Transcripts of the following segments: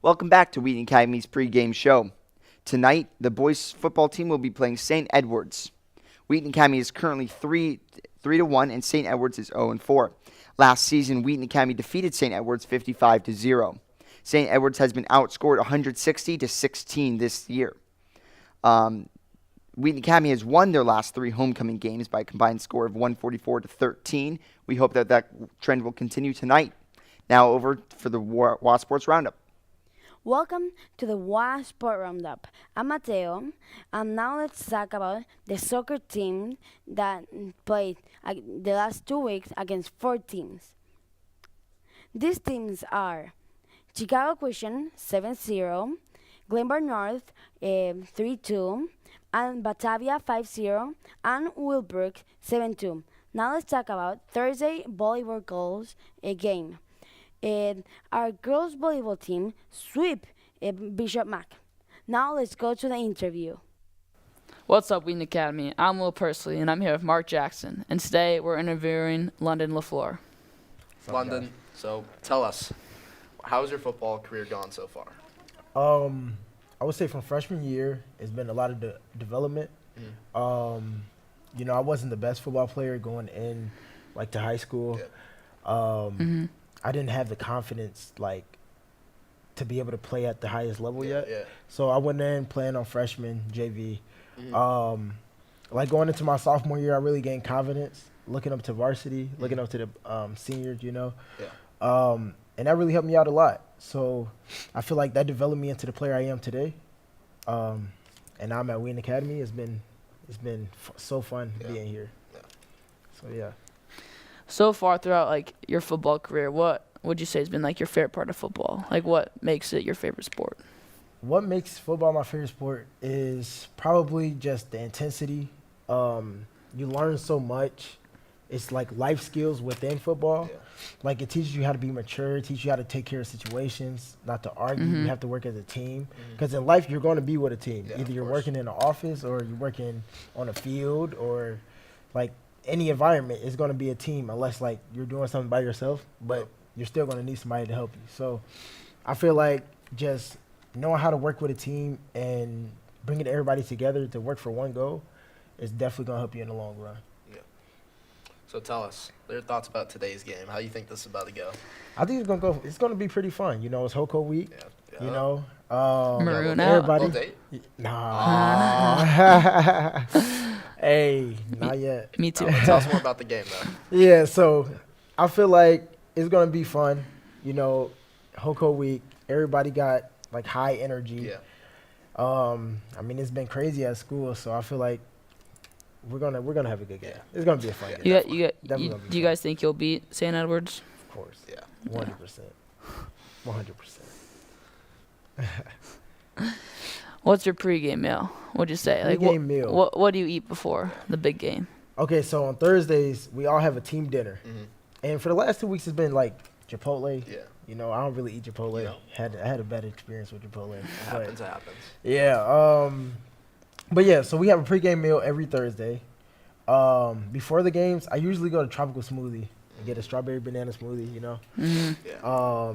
Welcome back to Wheaton Academy's pregame show. Tonight, the boys football team will be playing St. Edward's. Wheaton Academy is currently 3-1, and St. Edward's is 0-4. Last season, Wheaton Academy defeated St. Edward's 55-0. St. Edward's has been outscored 160-16 this year. Wheaton Academy has won their last 3 homecoming games by a combined score of 144-13. We hope that trend will continue tonight. Now over for the WA Sports Roundup. Welcome to the WA Sport Roundup. I'm Mateo, and now let's talk about the soccer team that played the last 2 weeks against 4 teams. These teams are Chicago Christian 7-0, Glenbard North 3-2, and Batavia 5-0, and Willbrook 7-2. Now let's talk about Thursday volleyball goals game. Our girls volleyball team sweep Bishop Mac. Now let's go to the interview. What's up, Wheaton Academy? I'm Will Pursley, and I'm here with Mark Jackson. And today we're interviewing London LaFleur. London, so tell us, how's your football career gone so far? I would say from freshman year, it's been a lot of development. I wasn't the best football player going in, to high school. Yeah. I didn't have the confidence, to be able to play at the highest level yet. Yeah. So I went in playing on freshman, JV. Going into my sophomore year, I really gained confidence, looking up to varsity, looking up to the seniors, Yeah. And that really helped me out a lot. So I feel like that developed me into the player I am today. And now I'm at Wheaton Academy. It's been so fun being here. Yeah. So, yeah. So far throughout your football career, what would you say has been your favorite part of football? What makes it your favorite sport? What makes football my favorite sport is probably just the intensity. You learn so much. It's life skills within football. Yeah. It teaches you how to be mature, teaches you how to take care of situations, not to argue. You have to work as a team. Because in life, you're going to be with a team. Yeah, Either you're of course. working in an office or you're working on a field or any environment is going to be a team unless you're doing something by yourself, but you're still going to need somebody to help you. So I feel like just knowing how to work with a team and bringing everybody together to work for one goal is definitely going to help you in the long run. Yeah. So tell us your thoughts about today's game. How you think this is about to go? I think it's going to be pretty fun. It's Hoko week. Yeah. Maroon out. Everybody. All day? Nah. Hey, not yet. Me too. Tell us more about the game, though. Yeah, so I feel like it's going to be fun. Hoko week, everybody got high energy. Yeah. It's been crazy at school, so I feel like we're gonna have a good game. It's gonna be a fun game. Do you guys think you'll beat St. Edward's? Of course. Yeah. 100%. 100%. What's your pregame meal? What'd you say? Pregame meal. What do you eat before the big game? Okay, so on Thursdays we all have a team dinner, and for the last 2 weeks it's been Chipotle. Yeah. I don't really eat Chipotle. You know. I had a bad experience with Chipotle. It happens. Yeah. But yeah, so we have a pregame meal every Thursday. Before the games, I usually go to Tropical Smoothie and get a strawberry banana smoothie. Yeah.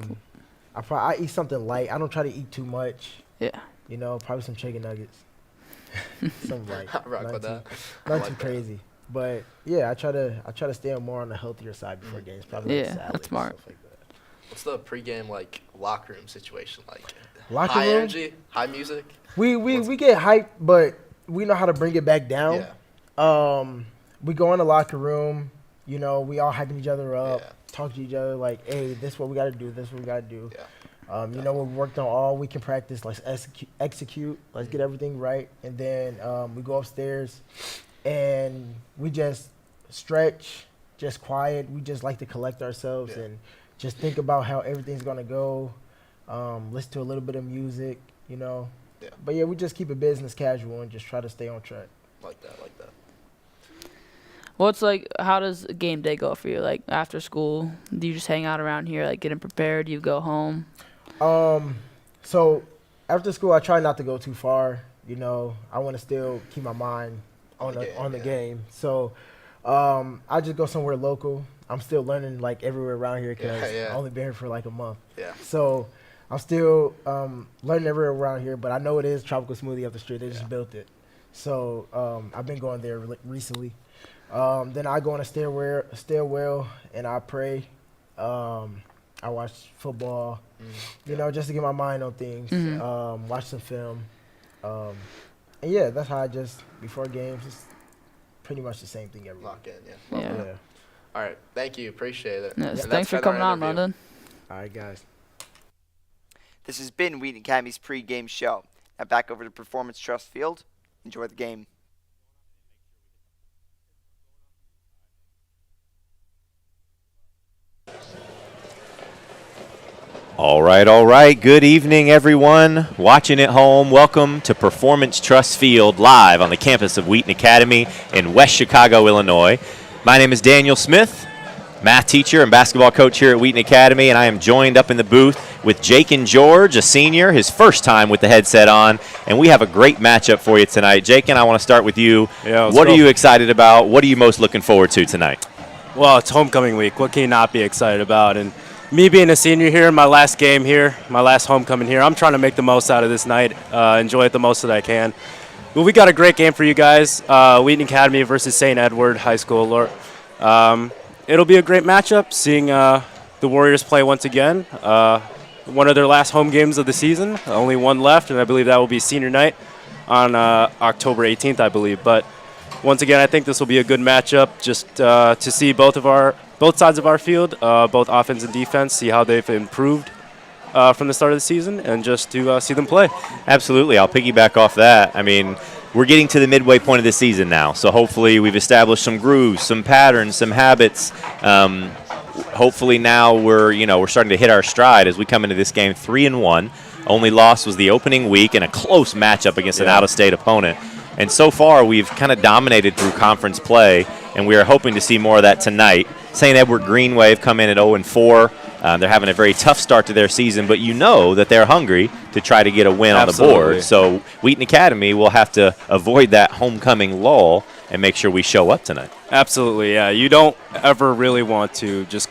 I eat something light. I don't try to eat too much. Yeah. Probably some chicken nuggets. Something light. Rock with that. Not too crazy. But yeah, I try to stay more on the healthier side before games. Probably Yeah, salads, that's smart. stuff like that. What's the pregame locker room situation like? Locker high room? energy, high music. We get hyped, but we know how to bring it back down. Yeah. We go in the locker room. We all hyping each other up, Yeah. talk to each other hey, this is what we got to do. This is what we got to do. Yeah. We worked on all we can practice. Let's execute. Let's get everything right. And then we go upstairs and we just stretch, just quiet. We just like to collect ourselves and just think about how everything's going to go. Listen to a little bit of music, Yeah. But yeah, we just keep it business casual and just try to stay on track. Like that. How does game day go for you? After school, do you just hang out around here, getting prepared? Do you go home? So after school, I try not to go too far. I want to still keep my mind on the game. So I just go somewhere local. I'm still learning everywhere around here because I've only been here for a month. Yeah. So I'm still learning everywhere around here, but I know it is Tropical Smoothie up the street. They just built it. So I've been going there recently. Then I go on a stairwell, and I pray. I watch football, just to get my mind on things. Watch some film. And yeah, that's how I just, before games, it's pretty much the same thing every Lock in, Yeah. All right, thank you. Appreciate it. Yes, And thanks for that's been coming our on, interview. London. All right, guys. This has been Wheaton Academy's pregame show. Now back over to Performance Trust Field. Enjoy the game. All right. Good evening, everyone. Watching at home, welcome to Performance Trust Field live on the campus of Wheaton Academy in West Chicago, Illinois. My name is Daniel Smith, math teacher and basketball coach here at Wheaton Academy, and I am joined up in the booth with Jake and George, a senior, his first time with the headset on, and we have a great matchup for you tonight. Jake, and I want to start with you. What are you excited about? What are you most looking forward to tonight? Well, it's homecoming week. What can you not be excited about? And me being a senior here, my last game here, my last homecoming here, I'm trying to make the most out of this night, enjoy it the most that I can. Well, we got a great game for you guys, Wheaton Academy versus St. Edward High School. It'll be a great matchup, seeing the Warriors play once again. One of their last home games of the season, only one left, and I believe that will be senior night on October 18th, I believe. But once again, I think this will be a good matchup just to see both sides of our field, both offense and defense, see how they've improved from the start of the season, and just to see them play. Absolutely. I'll piggyback off that. I mean, we're getting to the midway point of the season now, so hopefully we've established some grooves, some patterns, some habits. Hopefully now we're starting to hit our stride as we come into this game 3-1. Only loss was the opening week in a close matchup against an out-of-state opponent. And so far, we've kind of dominated through conference play, and we are hoping to see more of that tonight. St. Edward Greenway have come in at 0-4. They're having a very tough start to their season, but you know that they're hungry to try to get a win on the board. So Wheaton Academy will have to avoid that homecoming lull and make sure we show up tonight. Absolutely, yeah. You don't ever really want to just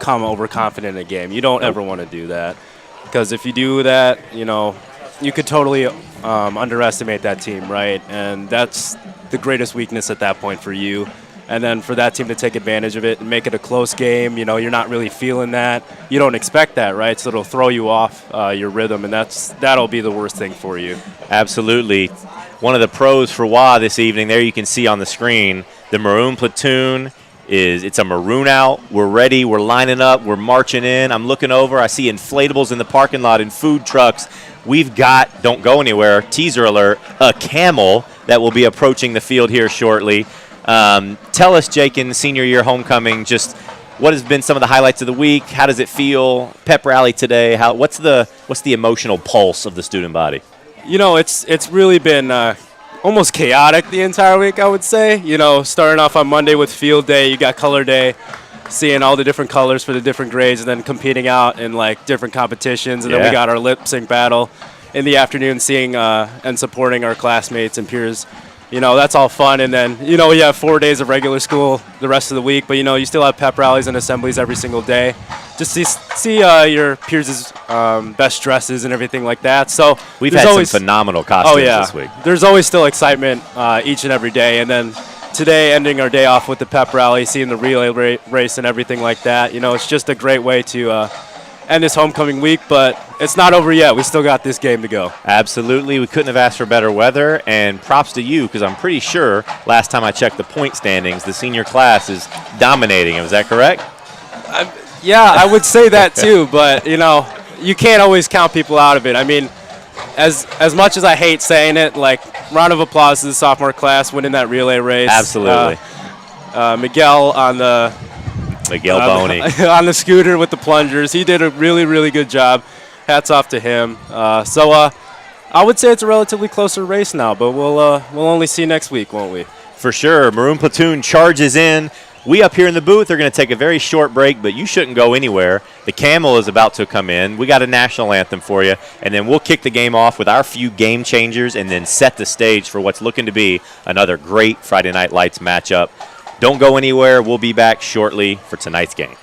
come overconfident in a game. You don't ever want to do that, because if you do that, you could totally underestimate that team, right? And that's the greatest weakness at that point for you. And then for that team to take advantage of it and make it a close game, you're not really feeling that. You don't expect that, right? So it'll throw you off your rhythm, and that'll be the worst thing for you. Absolutely. One of the pros for WA this evening, there you can see on the screen, the Maroon Platoon. It's a maroon out. We're ready. We're lining up. We're marching in. I'm looking over. I see inflatables in the parking lot and food trucks. We've got, don't go anywhere, teaser alert, a camel that will be approaching the field here shortly. Tell us, Jake, in the senior year homecoming, just what has been some of the highlights of the week? How does it feel? Pep rally today. What's the emotional pulse of the student body? It's really been almost chaotic the entire week, I would say. Starting off on Monday with field day, you got color day, seeing all the different colors for the different grades, and then competing out in different competitions. And then we got our lip sync battle in the afternoon, seeing and supporting our classmates and peers. That's all fun. And then, we have 4 days of regular school the rest of the week, but, you still have pep rallies and assemblies every single day. Just see your peers' best dresses and everything like that. So we've had some phenomenal costumes this week. There's always still excitement each and every day. And then today, ending our day off with the pep rally, seeing the relay race and everything like that. It's just a great way to end this homecoming week, but it's not over yet. We still got this game to go. Absolutely. We couldn't have asked for better weather, and props to you, because I'm pretty sure last time I checked the point standings, the senior class is dominating. Is that correct? Yeah, I would say that too, but, you can't always count people out of it. I mean, as much as I hate saying it, round of applause to the sophomore class winning that relay race. Absolutely. Miguel on the Boney. On the scooter with the plungers. He did a really, really good job. Hats off to him. So I would say it's a relatively closer race now, but we'll only see next week, won't we? For sure. Maroon Platoon charges in. We up here in the booth are going to take a very short break, but you shouldn't go anywhere. The camel is about to come in. We got a national anthem for you, and then we'll kick the game off with our few game changers and then set the stage for what's looking to be another great Friday Night Lights matchup. Don't go anywhere. We'll be back shortly for tonight's game.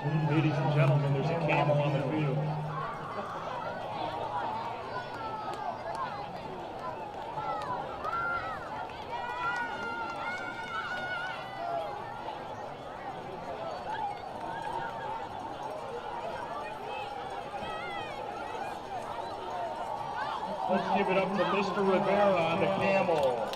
Ladies and gentlemen, there's a camel on the field. Let's give it up to Mr. Rivera on the camel.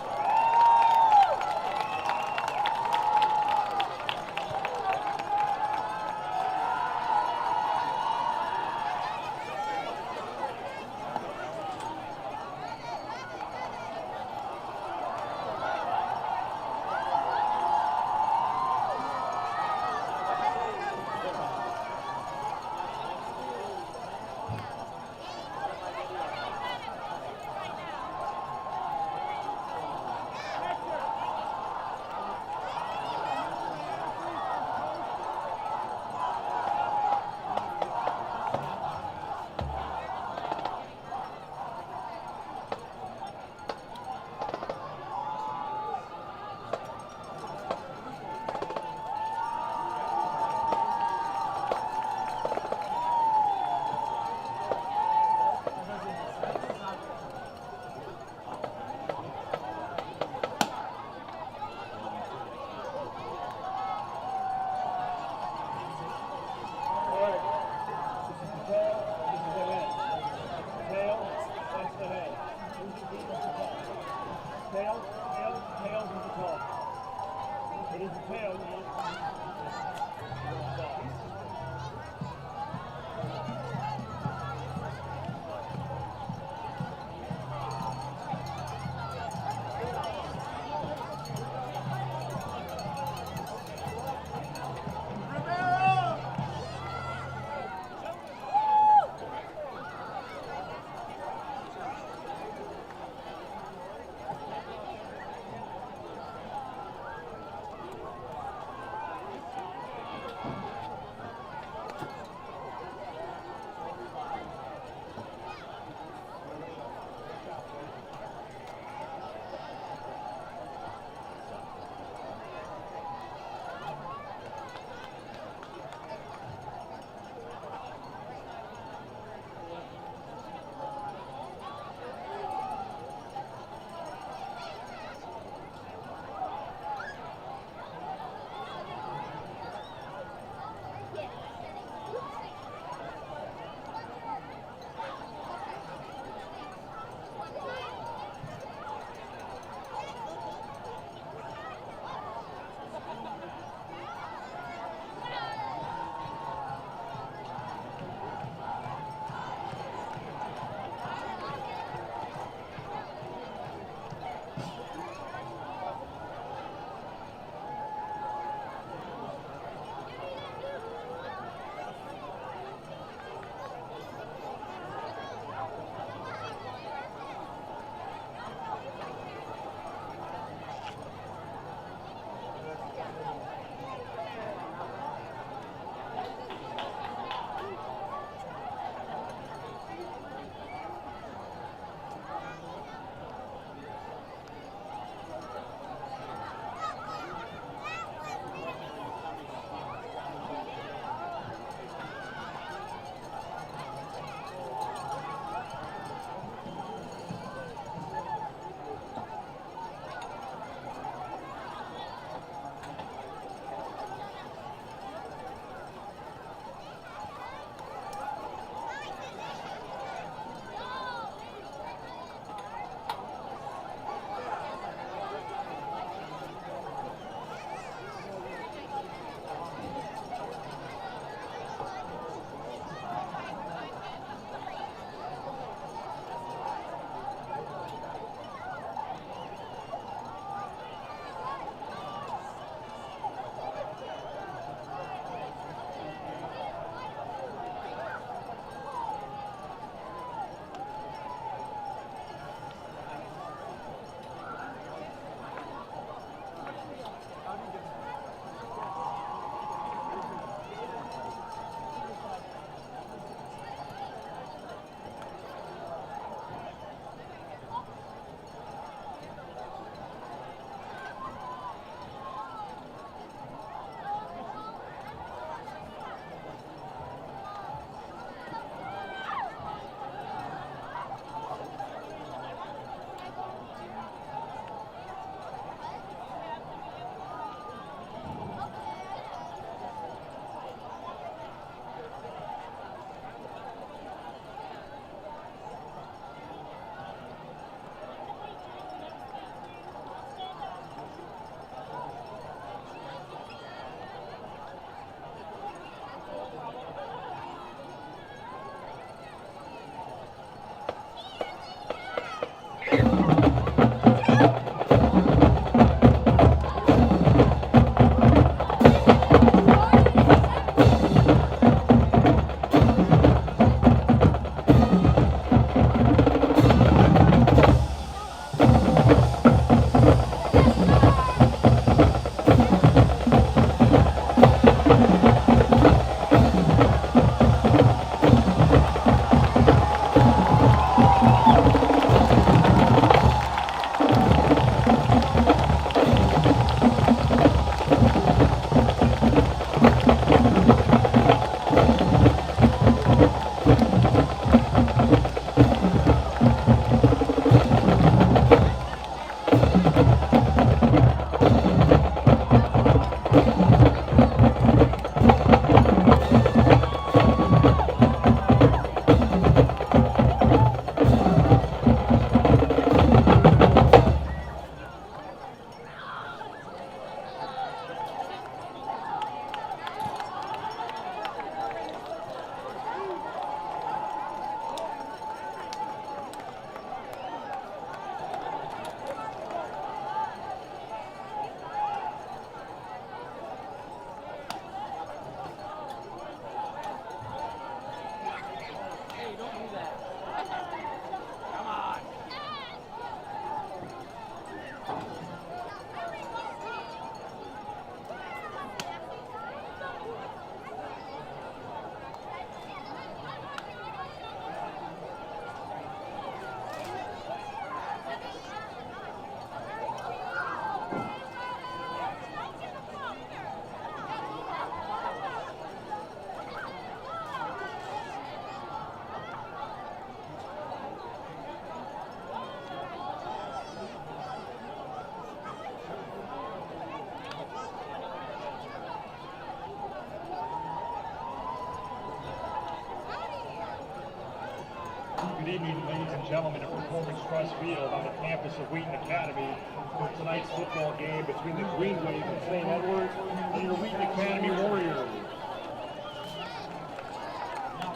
evening, ladies and gentlemen, at Performance Trust Field on the campus of Wheaton Academy for tonight's football game between the Green Wave of St. Edwards and your Wheaton Academy Warriors.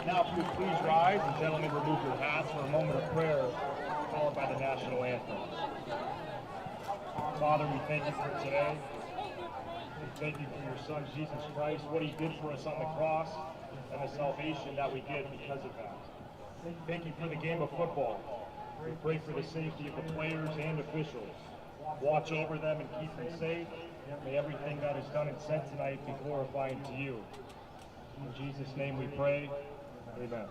Now, if you would please rise, and gentlemen, remove your hats for a moment of prayer, followed by the national anthem. Father, we thank you for today. We thank you for your Son, Jesus Christ, what he did for us on the cross, and the salvation that we get because of that. Thank you for the game of football. We pray for the safety of the players and officials. Watch over them and keep them safe. May everything that is done and said tonight be glorifying to you. In Jesus' name we pray. Amen.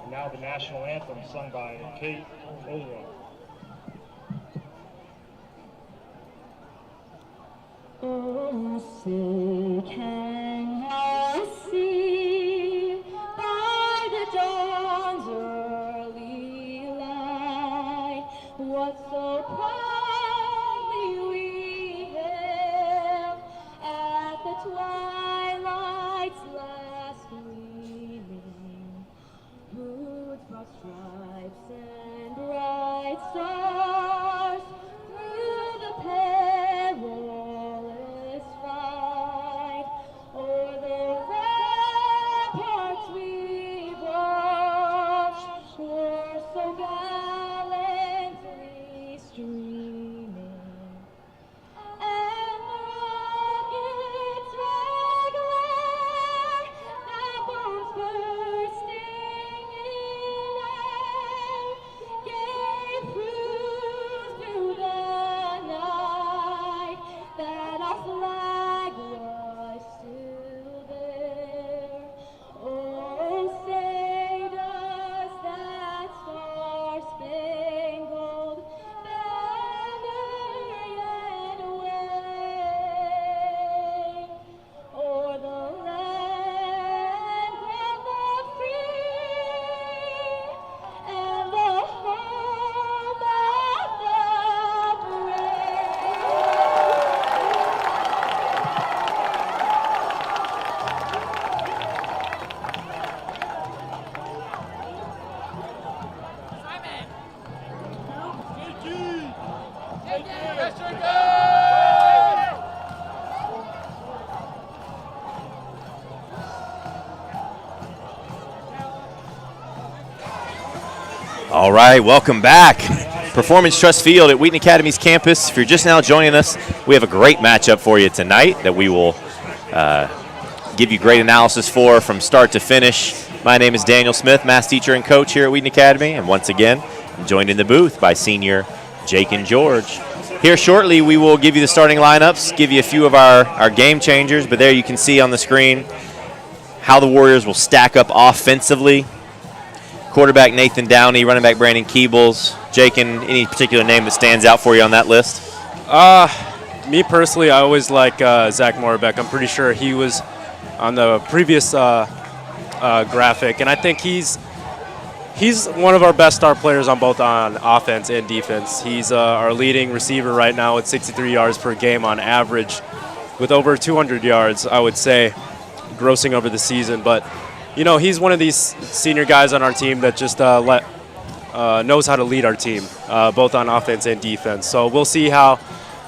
And now the national anthem sung by Kate Olwa. Oh, say can I see by the dawn's early light what so proudly we hailed at the twilight's last gleaming, whose broad stripes and bright stars through the perilous fight o'er the ramparts we watched were so gallantly streaming, and rockets red glare, now bombs bursting in air, gave proof through the night that our flag was still there. Oh, say does that star-spangled banner yet wave o'er the land of the free and the home of the brave. All right, welcome back. Performance Trust Field at Wheaton Academy's campus. If you're just now joining us, we have a great matchup for you tonight that we will give you great analysis for from start to finish. My name is Daniel Smith, math teacher and coach here at Wheaton Academy, and once again, I'm joined in the booth by senior Jake and George. Here shortly, we will give you the starting lineups, give you a few of our game changers, but there you can see on the screen how the Warriors will stack up offensively. Quarterback Nathan Downey, running back Brandon Keebles. Jake, any particular name that stands out for you on that list? Me personally, I always like Zach Moravec. I'm pretty sure he was on the previous graphic, and I think he's one of our best star players on both on offense and defense. He's our leading receiver right now with 63 yards per game on average, with over 200 yards, I would say, grossing over the season. But you know, he's one of these senior guys on our team that just knows how to lead our team, both on offense and defense. So we'll see how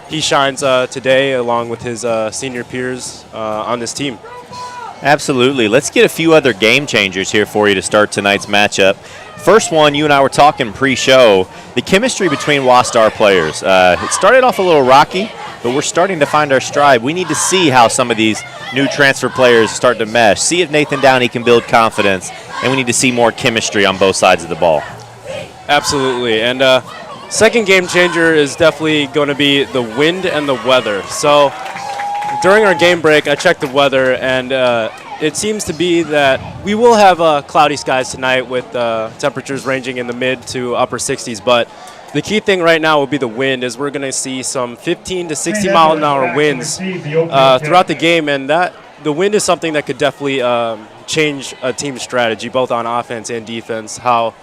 he shines today along with his senior peers on this team. Absolutely. Let's get a few other game changers here for you to start tonight's matchup. First one, you and I were talking pre-show, the chemistry between WASTAR players. It started off a little rocky, but we're starting to find our stride. We need to see how some of these new transfer players start to mesh, see if Nathan Downey can build confidence, and we need to see more chemistry on both sides of the ball. Absolutely. And second game changer is definitely going to be the wind and the weather. So during our game break, I checked the weather, and it seems to be that we will have cloudy skies tonight with temperatures ranging in the mid to upper 60s. But the key thing right now will be the wind, as we're going to see some 15 to 60 mile an hour winds throughout the game, and the wind is something that could definitely change a team's strategy, both on offense and defense. How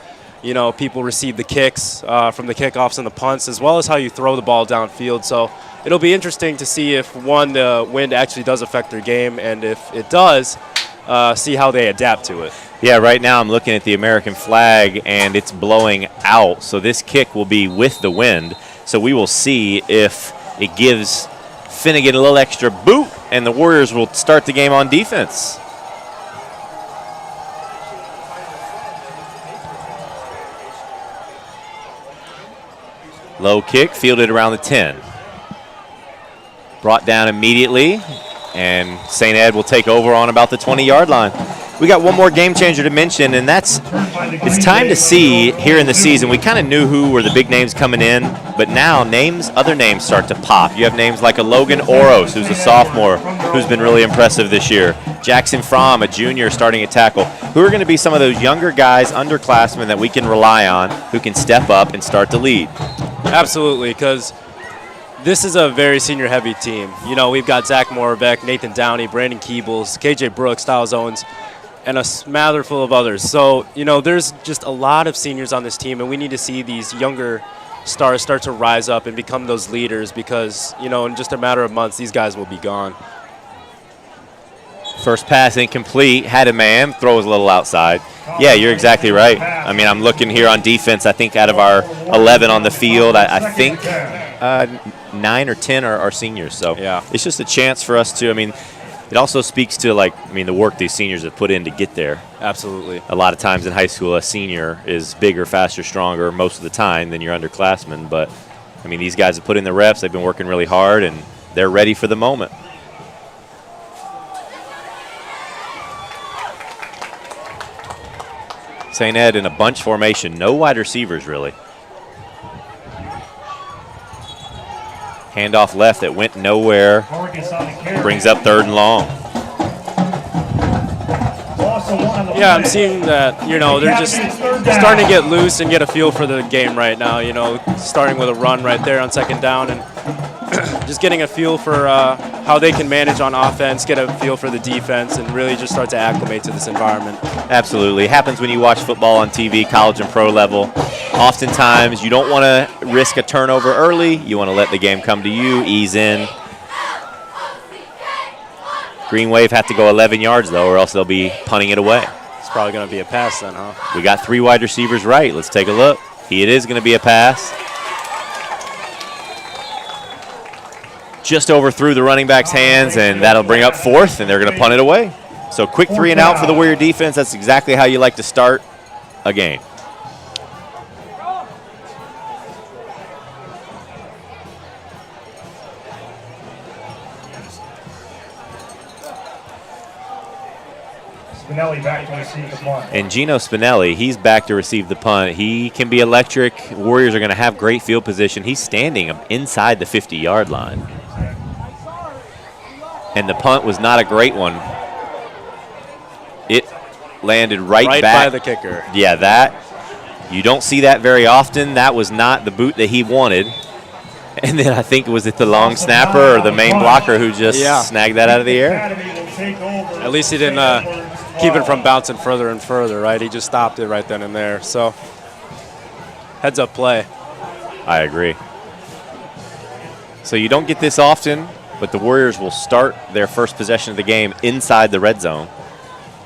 people receive the kicks from the kickoffs and the punts, as well as how you throw the ball downfield. So it'll be interesting to see if the wind actually does affect their game, and if it does, see how they adapt to it. Yeah, right now I'm looking at the American flag, and it's blowing out. So this kick will be with the wind. So we will see if it gives Finnegan a little extra boot, and the Warriors will start the game on defense. Low kick, fielded around the 10. Brought down immediately, and St. Ed will take over on about the 20-yard line. We got one more game changer to mention, and that's it's time to see here in the season. We kind of knew who were the big names coming in, but now other names start to pop. You have names like a Logan Oros, who's a sophomore, who's been really impressive this year. Jackson Fromm, a junior, starting at tackle, who are going to be some of those younger guys, underclassmen, that we can rely on, who can step up and start to lead. Absolutely, because this is a very senior-heavy team. You know, we've got Zach Moravec, Nathan Downey, Brandon Keebles, KJ Brooks, Styles Owens, and a smather full of others. So, you know, there's just a lot of seniors on this team, and we need to see these younger stars start to rise up and become those leaders because, you know, in just a matter of months, these guys will be gone. First pass incomplete, had a man, throws a little outside. Yeah, you're exactly right. I mean, I'm looking here on defense. I think out of our 11 on the field, I think 9 or 10 are seniors. So yeah, it's just a chance for us to, I mean, it also speaks to, the work these seniors have put in to get there. Absolutely. A lot of times in high school, a senior is bigger, faster, stronger most of the time than your underclassmen. But, I mean, these guys have put in the reps. They've been working really hard, and they're ready for the moment. St. Ed in a bunch formation. No wide receivers, really. Handoff left that went nowhere. Brings up 3rd and long. Yeah, I'm seeing that, you know, they're just starting to get loose and get a feel for the game right now, you know, starting with a run right there on 2nd down and just getting a feel for how they can manage on offense, get a feel for the defense, and really just start to acclimate to this environment. Absolutely. It happens when you watch football on TV, college and pro level. Oftentimes, you don't want to risk a turnover early. You want to let the game come to you, ease in. Green Wave have to go 11 yards, though, or else they'll be punting it away. It's probably going to be a pass then, huh? We got 3 wide receivers right. Let's take a look. It is going to be a pass. Just overthrew the running back's hands, and that'll bring up 4th, and they're going to punt it away. So quick 3 and out for the Warrior defense. That's exactly how you like to start a game. Spinelli back to receive the punt. And Gino Spinelli, he's back to receive the punt. He can be electric. Warriors are going to have great field position. He's standing inside the 50-yard line. And the punt was not a great one. It landed right back by the kicker. Yeah, that. You don't see that very often. That was not the boot that he wanted. And then I think, was it the long snapper or the main blocker who just snagged that out of the air? At least he didn't keep it from bouncing further and further, right? He just stopped it right then and there. So, heads-up play. I agree. So you don't get this often, but the Warriors will start their first possession of the game inside the red zone,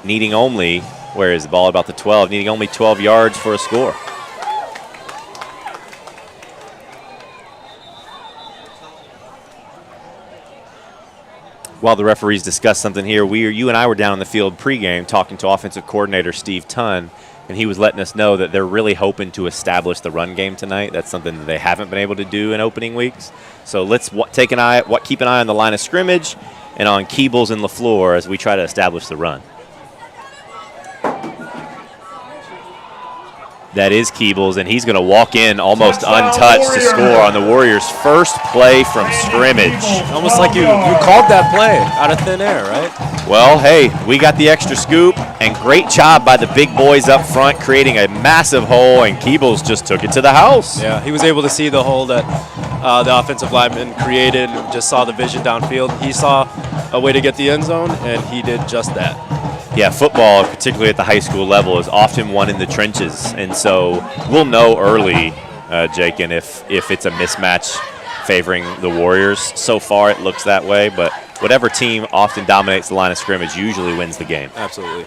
needing only, where is the ball, about the 12, needing only 12 yards for a score. While the referees discuss something here, you and I were down on the field pregame talking to offensive coordinator Steve Tunn, and he was letting us know that they're really hoping to establish the run game tonight. That's something that they haven't been able to do in opening weeks. So let's keep an eye on the line of scrimmage and on Keebles and LaFleur as we try to establish the run. That is Keebles, and he's going to walk in almost untouched to score on the Warriors' first play from scrimmage. Almost like you called that play out of thin air, right? Well, hey, we got the extra scoop, and great job by the big boys up front creating a massive hole, and Keebles just took it to the house. Yeah, he was able to see the hole that the offensive lineman created, just saw the vision downfield. He saw a way to get the end zone, and he did just that. Yeah, football, particularly at the high school level, is often won in the trenches. And so we'll know early, Jake, and if it's a mismatch favoring the Warriors. So far it looks that way, but whatever team often dominates the line of scrimmage usually wins the game. Absolutely.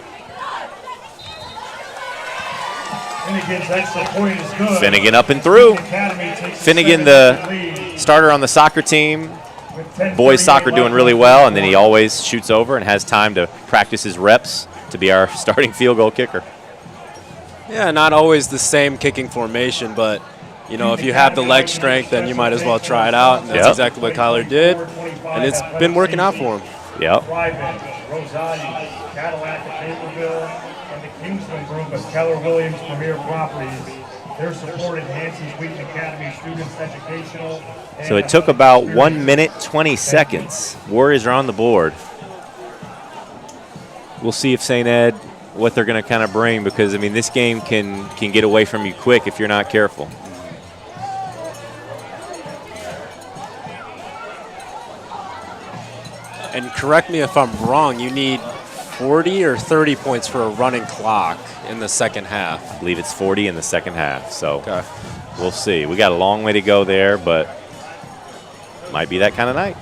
Finnegan's extra point is good. Finnegan up and through. Academy takes a Finnegan, 7-0 the lead starter on the soccer team. with 10:38 Boys soccer doing left really in the well, first and then he quarter. always shoots over and has time to practice his reps to be our starting field goal kicker. Yeah, not always the same kicking formation, but you know, if you have the leg strength, then you might as well try it out. And that's Yep. exactly what Kyler did, and it's been working out for him. Yep. Ryman, Rosati, Cadillac of Naperville, and the Kingston Group of Keller Williams Premier Properties. They're supporting Nancy's Wheaton Academy students' educational. So it took about 1 minute, 20 seconds. Warriors are on the board. We'll see if St. Ed, what they're going to kind of bring, because, I mean, this game can get away from you quick if you're not careful. And correct me if I'm wrong, you need 40 or 30 points for a running clock in the second half. I believe it's 40 in the second half, so Okay. we'll see. We got a long way to go there, but might be that kind of night.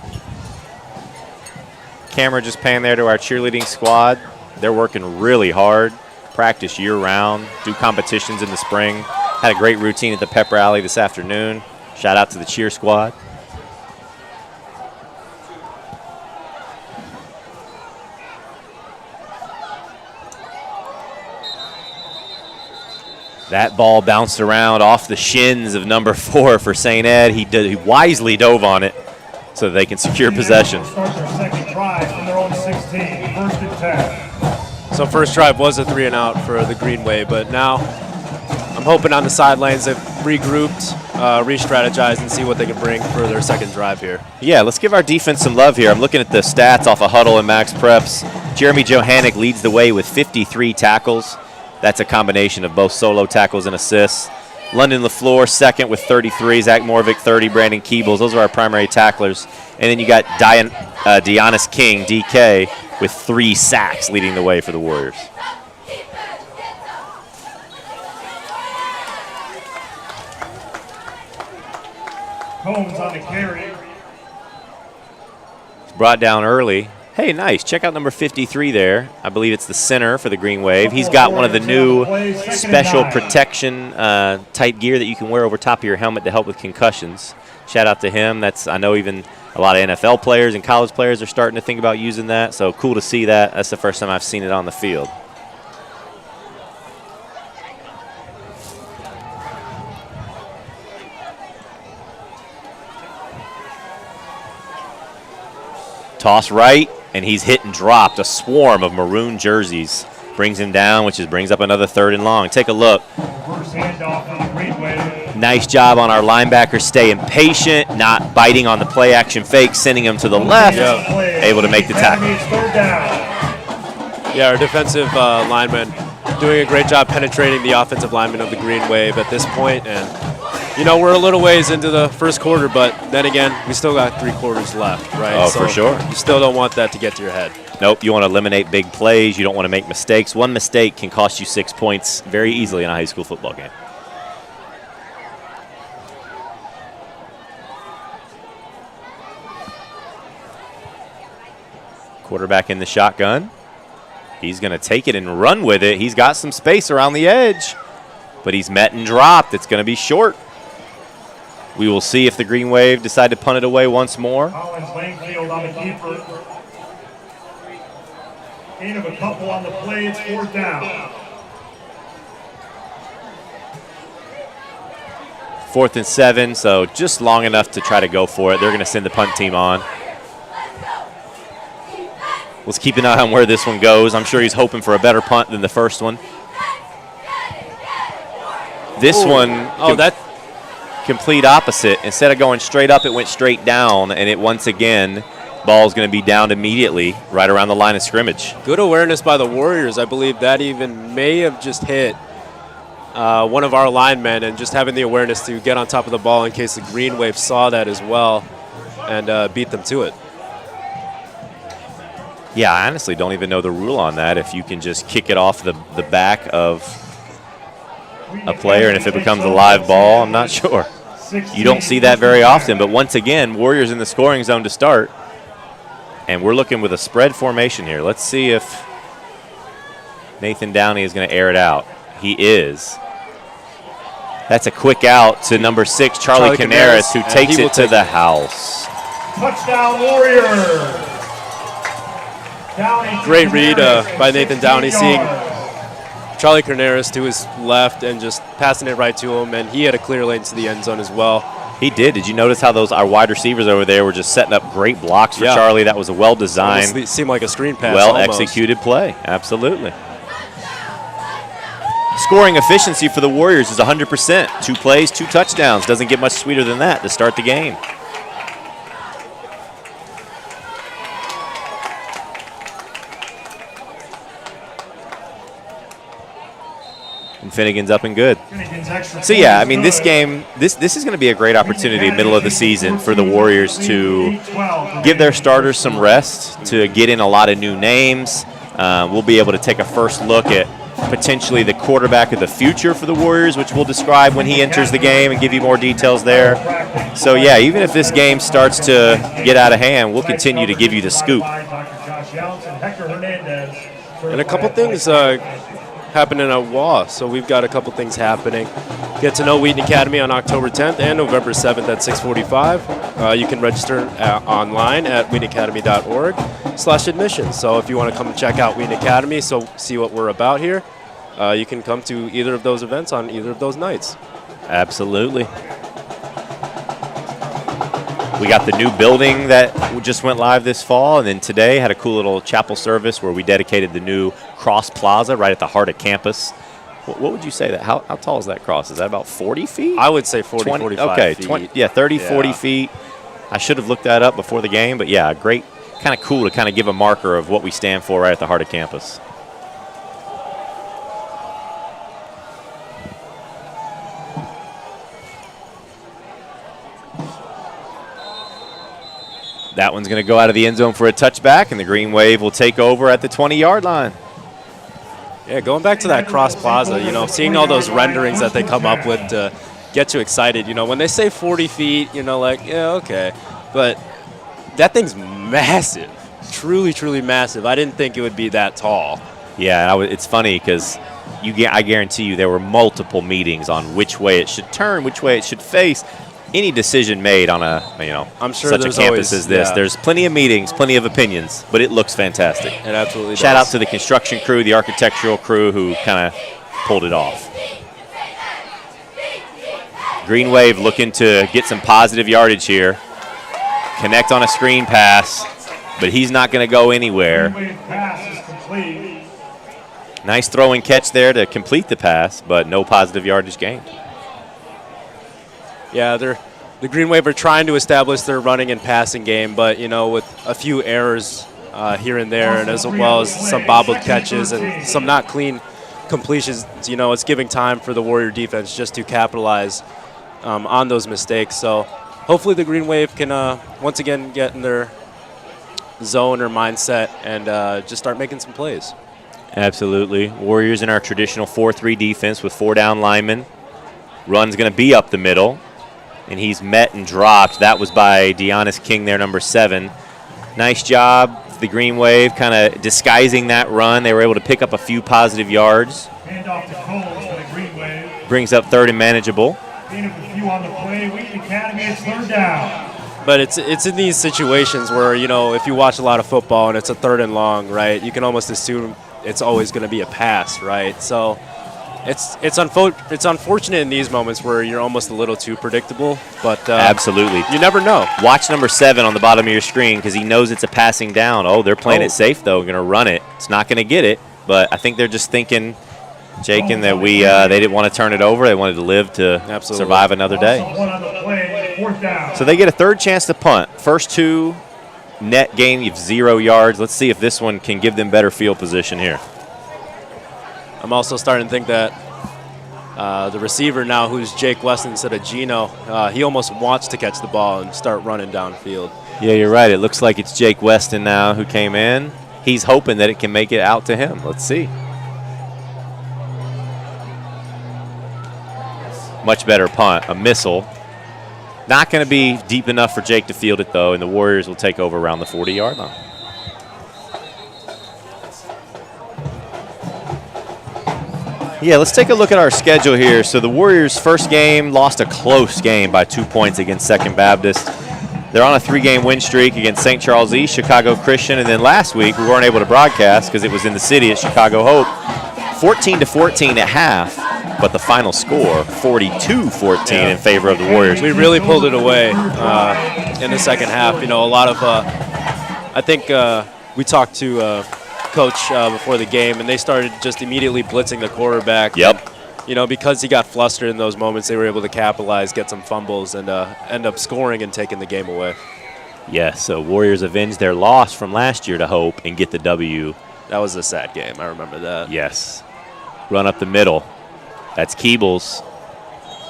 Camera just panned there to our cheerleading squad. They're working really hard, practice year-round, do competitions in the spring. Had a great routine at the pep rally this afternoon. Shout out to the cheer squad. That ball bounced around off the shins of number 4 for St. Ed. He wisely dove on it so they can secure possession. Start their second drive from their own 16, 1st and 10. So first drive was a 3-and-out for the Greenway, but now I'm hoping on the sidelines they've regrouped, re-strategized, and see what they can bring for their second drive here. Yeah, let's give our defense some love here. I'm looking at the stats off of Huddle and Max Preps. Jeremy Johannick leads the way with 53 tackles. That's a combination of both solo tackles and assists. London LaFleur second with 33, Zach Morvick 30, Brandon Keebles. Those are our primary tacklers. And then you got Deonis King, DK, with 3 sacks leading the way for the Warriors. Combs on the carry. Brought down early. Hey, nice. Check out number 53 there. I believe it's the center for the Green Wave. He's got one of the new special protection type gear that you can wear over top of your helmet to help with concussions. Shout out to him. I know even a lot of NFL players and college players are starting to think about using that. So cool to see that. That's the first time I've seen it on the field. Toss right, and he's hit and dropped. A swarm of maroon jerseys brings him down, which brings up another 3rd and long. Take a look. Reverse handoff from the Greenway. Nice job on our linebacker staying patient, not biting on the play action fake, sending him to the left, able to make the tackle. Academy, it's 3rd down. Yeah, our defensive linemen doing a great job penetrating the offensive linemen of the Green Wave at this point. And, you know, we're a little ways into the first quarter, but then again, we still got 3 quarters left, right? Oh, for sure. You still don't want that to get to your head. Nope, you want to eliminate big plays. You don't want to make mistakes. One mistake can cost you 6 points very easily in a high school football game. Quarterback in the shotgun. He's going to take it and run with it. He's got some space around the edge, but he's met and dropped. It's going to be short. We will see if the Green Wave decide to punt it away once more. Collins Langfield on the keeper. Gain of a couple on the play. It's 4th down. 4th and 7, so just long enough to try to go for it. They're going to send the punt team on. Let's keep an eye on where this one goes. I'm sure he's hoping for a better punt than the first one. This one, that complete opposite. Instead of going straight up, it went straight down, and it once again, ball's going to be downed immediately right around the line of scrimmage. good awareness by the Warriors. I believe that even may have just hit one of our linemen, and just having the awareness to get on top of the ball in case the Green Wave saw that as well and beat them to it. Yeah, I honestly don't even know the rule on that. If you can just kick it off the back of a player, and if it becomes a live ball, I'm not sure. You don't see that very often, but once again, Warriors in the scoring zone to start. And we're looking with a spread formation here. Let's see if Nathan Downey is going to air it out. He is. That's a quick out to number 6, Charlie Canaris, who takes it to the house. Touchdown, Warriors. Great read by Nathan Downey, seeing Charlie Canaris to his left and just passing it right to him, and he had a clear lane to the end zone as well. He did. Did you notice how our wide receivers over there were just setting up great blocks for Charlie? That was a well-designed, it seemed like a screen pass, well-executed play. Absolutely. Scoring efficiency for the Warriors is 100%. 2 plays, 2 touchdowns. Doesn't get much sweeter than that to start the game. And Finnegan's up and good. So yeah, I mean, this game, this is going to be a great opportunity middle of the season for the Warriors to give their starters some rest, to get in a lot of new names. We'll be able to take a first look at potentially the quarterback of the future for the Warriors, which we'll describe when he enters the game and give you more details there. So yeah, even if this game starts to get out of hand, we'll continue to give you the scoop. And a couple things happening at WA, so we've got a couple things happening. Get to know Wheaton Academy on October 10th and November 7th at 6:45. You can register online at wheatonacademy.org/admission. So if you want to come and check out Wheaton Academy, so see what we're about here, you can come to either of those events on either of those nights. Absolutely. We got the new building that just went live this fall, and then today had a cool little chapel service where we dedicated the new Cross Plaza right at the heart of campus. What would you say that? How tall is that cross? Is that about 40 feet? I would say 40, 45 feet. 30, 40 feet. I should have looked that up before the game, but yeah, great, kind of cool to kind of give a marker of what we stand for right at the heart of campus. That one's going to go out of the end zone for a touchback, and the Green Wave will take over at the 20-yard line. Yeah, going back to that Cross Plaza, you know, seeing all those renderings that they come up with to get you excited. You know, when they say 40 feet, you know, like, yeah, okay. But that thing's massive, truly, truly massive. I didn't think it would be that tall. Yeah, it's funny because I guarantee you there were multiple meetings on which way it should turn, which way it should face. Any decision made on I'm sure such a campus as this, there's plenty of meetings, plenty of opinions, but it looks fantastic. It absolutely Shout does. out to the construction crew, the architectural crew who kind of pulled it off. Green Wave looking to get some positive yardage here. Connect on a screen pass, but he's not going to go anywhere. Nice throw and catch there to complete the pass, but no positive yardage gained. Yeah, the Green Wave are trying to establish their running and passing game, but, you know, with a few errors here and there, and as well as some bobbled catches and some not clean completions, you know, it's giving time for the Warrior defense just to capitalize on those mistakes. So hopefully the Green Wave can once again get in their zone or mindset and just start making some plays. Absolutely. Warriors in our traditional 4-3 defense with 4 down linemen. Run's going to be up the middle. And he's met and dropped. That was by Deonis King there, number 7. Nice job, the Green Wave, kind of disguising that run. They were able to pick up a few positive yards. Handoff to Coles for the Green Wave. Brings up 3rd and manageable. Gain of a few on the play. Wheaton Academy, it's 3rd down. But it's in these situations where, you know, if you watch a lot of football and it's a 3rd and long, right, you can almost assume it's always going to be a pass, right? So it's unfortunate in these moments where you're almost a little too predictable, but absolutely, you never know. Watch number 7 on the bottom of your screen because he knows it's a passing down. Oh, they're playing it safe though, going to run it. It's not going to get it, but I think they're just thinking, Jakin, that they didn't want to turn it over. They wanted to live to survive another day. So they get a 3rd chance to punt. First 2 net gain of 0 yards. Let's see if this one can give them better field position here. I'm also starting to think that the receiver now, who's Jake Weston instead of Gino, he almost wants to catch the ball and start running downfield. Yeah, you're right. It looks like it's Jake Weston now who came in. He's hoping that it can make it out to him. Let's see. Much better punt, a missile. Not going to be deep enough for Jake to field it, though, and the Warriors will take over around the 40-yard line. Yeah, let's take a look at our schedule here. So the Warriors' first game lost a close game by 2 points against Second Baptist. They're on a 3-game win streak against St. Charles East, Chicago Christian, and then last week we weren't able to broadcast because it was in the city at Chicago Hope. 14-14 at half, but the final score, 42-14 in favor of the Warriors. We really pulled it away in the second half. You know, a lot of, I think we talked to Coach before the game, and they started just immediately blitzing the quarterback. Yep. You know, because he got flustered in those moments, they were able to capitalize, get some fumbles, and end up scoring and taking the game away. Yes, so Warriors avenge their loss from last year to Hope and get the W. That was a sad game. I remember that. Yes. Run up the middle. That's Keebles.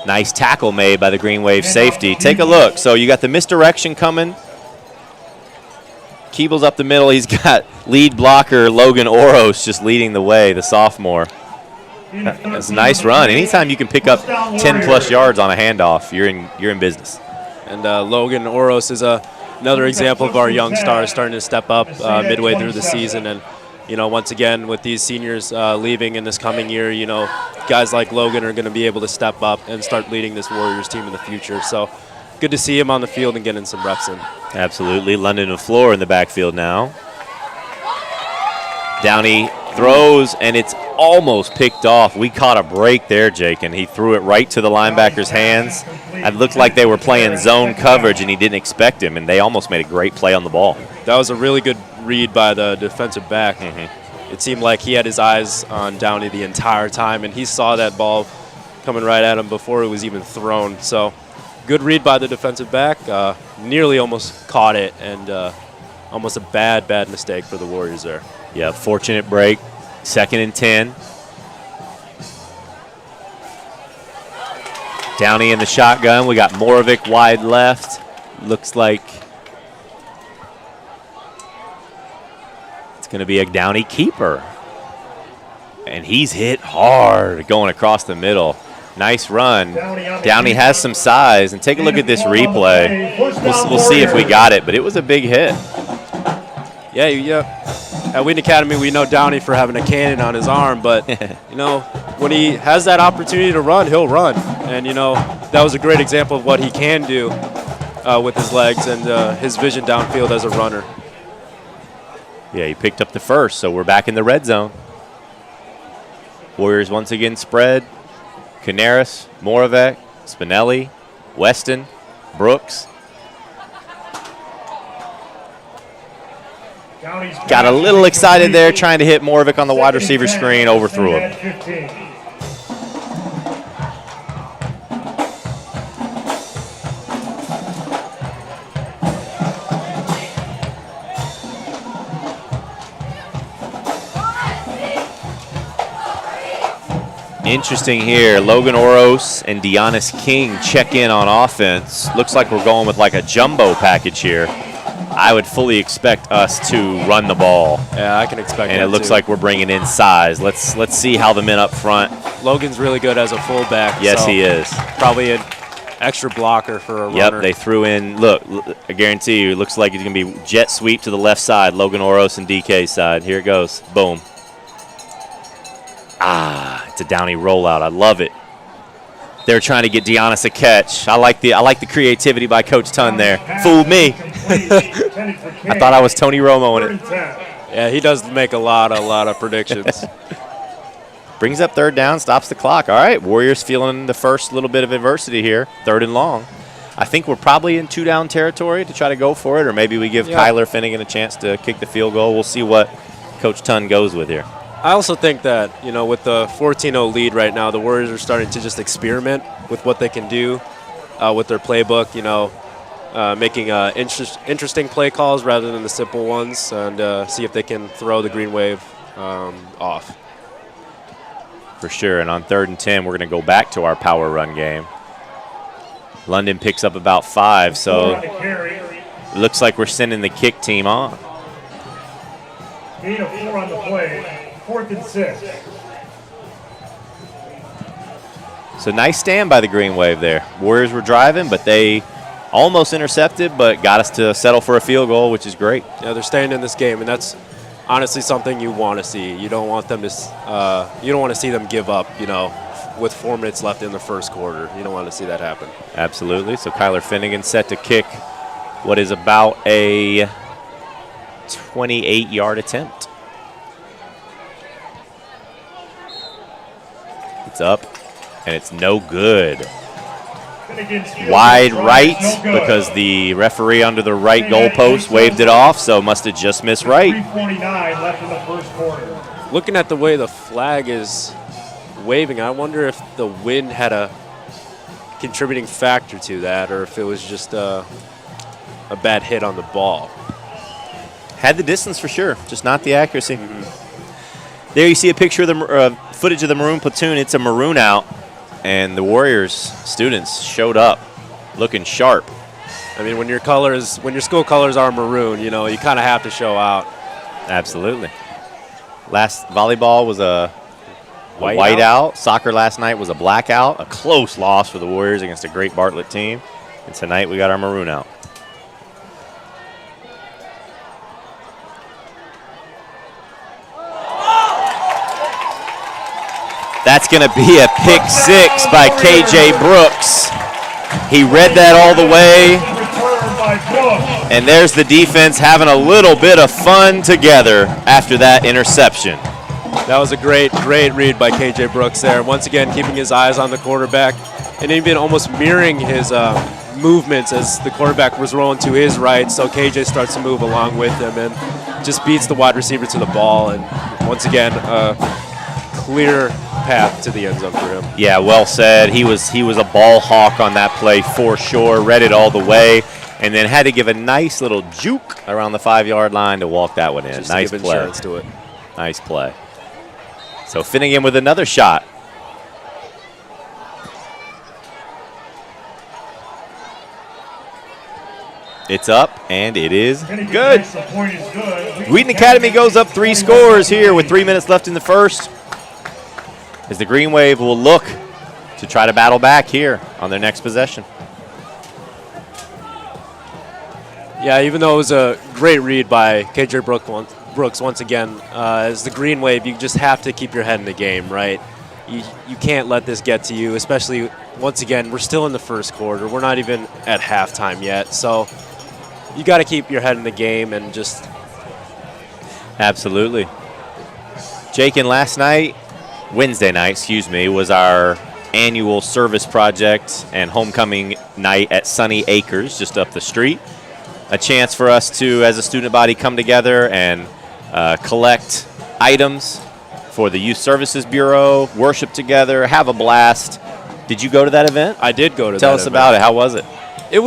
Nice tackle made by the Green Wave safety. Take a look. So you got the misdirection coming. Keebles up the middle. He's got lead blocker Logan Oros just leading the way, the sophomore. That's a nice run. Anytime you can pick up 10-plus yards on a handoff, you're in business. And Logan Oros is another example of our young stars starting to step up midway through the season. And, you know, once again, with these seniors leaving in this coming year, you know, guys like Logan are going to be able to step up and start leading this Warriors team in the future. So good to see him on the field and getting some reps in. Absolutely. London and Floor in the backfield now. Downey throws, and it's almost picked off. We caught a break there, Jake, and he threw it right to the linebacker's hands. It looked like they were playing zone coverage, and he didn't expect him, and they almost made a great play on the ball. That was a really good read by the defensive back. It seemed like he had his eyes on Downey the entire time, and he saw that ball coming right at him before it was even thrown. So good read by the defensive back. Nearly almost caught it, and almost a bad mistake for the Warriors there. Yeah, fortunate break. 2nd and 10. Downey in the shotgun. We got Moravik wide left. Looks like it's going to be a Downey keeper. And he's hit hard going across the middle. Nice run. Downey has some size. And take a look at this replay. We'll see if we got it, but it was a big hit. Yeah. At Wheaton Academy, we know Downey for having a cannon on his arm, but, you know, when he has that opportunity to run, he'll run. And, you know, that was a great example of what he can do with his legs and his vision downfield as a runner. Yeah, he picked up the first, so we're back in the red zone. Warriors once again spread. Canaris, Moravec, Spinelli, Weston, Brooks. Got a little excited there trying to hit Moravik on the wide receiver screen, overthrew him. Interesting here, Logan Oros and Deonis King check in on offense. Looks like we're going with like a jumbo package here. I would fully expect us to run the ball. Yeah, I can expect that. And it looks like we're bringing in size. Let's see how the men up front. Logan's really good as a fullback. Yes, so he is. Probably an extra blocker for a runner. Yep, they threw in. Look, I guarantee you, it looks like it's going to be jet sweep to the left side, Logan Oros and DK's side. Here it goes. Boom. It's a Downey rollout. I love it. They're trying to get Deonis a catch. I like the creativity by Coach Tunn there. Fooled me. I thought I was Tony Romo in it. Yeah, he does make a lot of predictions. Brings up 3rd down, stops the clock. All right, Warriors feeling the first little bit of adversity here, 3rd and long. I think we're probably in 2-down territory to try to go for it, or maybe we give Kyler Finnegan a chance to kick the field goal. We'll see what Coach Tunn goes with here. I also think that, you know, with the 14-0 lead right now, the Warriors are starting to just experiment with what they can do with their playbook, you know, making interesting play calls rather than the simple ones, and see if they can throw the Green Wave off. For sure, and on 3rd and 10, we're going to go back to our power run game. London picks up about 5, so it looks like we're sending the kick team on. Gain of 4 on the play. 4th and 6. So nice stand by the Green Wave there. Warriors were driving, but they almost intercepted, but got us to settle for a field goal, which is great. Yeah, they're staying in this game, and that's honestly something you want to see. You don't want them to you don't want to see them give up, with 4 minutes left in the first quarter. You don't want to see that happen. Absolutely. So Kyler Finnegan set to kick what is about a 28-yard attempt. It's up, and it's no good. Wide right because the referee under the right goalpost waved it off, so must have just missed right. 3:49 left in the first quarter. Looking at the way the flag is waving, I wonder if the wind had a contributing factor to that, or if it was just a bad hit on the ball. Had the distance for sure, just not the accuracy. There you see a picture of the footage of the Maroon platoon. It's a maroon out, and the Warriors students showed up looking sharp. I mean, when your school colors are maroon, you kind of have to show out. Absolutely. Last volleyball was a white out. Soccer last night was a blackout. A close loss for the Warriors against a great Bartlett team. And tonight we got our maroon out. That's going to be a pick six by KJ Brooks. He read that all the way. And there's the defense having a little bit of fun together after that interception. That was a great read by KJ Brooks there. Once again, keeping his eyes on the quarterback and even almost mirroring his movements as the quarterback was rolling to his right. So KJ starts to move along with him and just beats the wide receiver to the ball. And once again, clear path to the end zone for him. Yeah, well said. He was a ball hawk on that play for sure. Read it all the way, and then had to give a nice little juke around the 5-yard line to walk that one in. Just nice to give play. insurance to it. Nice play. So Finnegan with another shot. It's up, and it is good. Wheaton Academy goes up 3 scores here with 3 minutes left in the first, as the Green Wave will look to try to battle back here on their next possession. Yeah, even though it was a great read by KJ Brooks once again, as the Green Wave, you just have to keep your head in the game, right? You can't let this get to you, especially, once again, we're still in the first quarter. We're not even at halftime yet, so you got to keep your head in the game and just... Absolutely. Jake, and Wednesday night, was our annual service project and homecoming night at Sunny Acres, just up the street. A chance for us to, as a student body, come together and collect items for the Youth Services Bureau, worship together, have a blast. Did you go to that event? I did go to that event. Tell us about it. How was it? It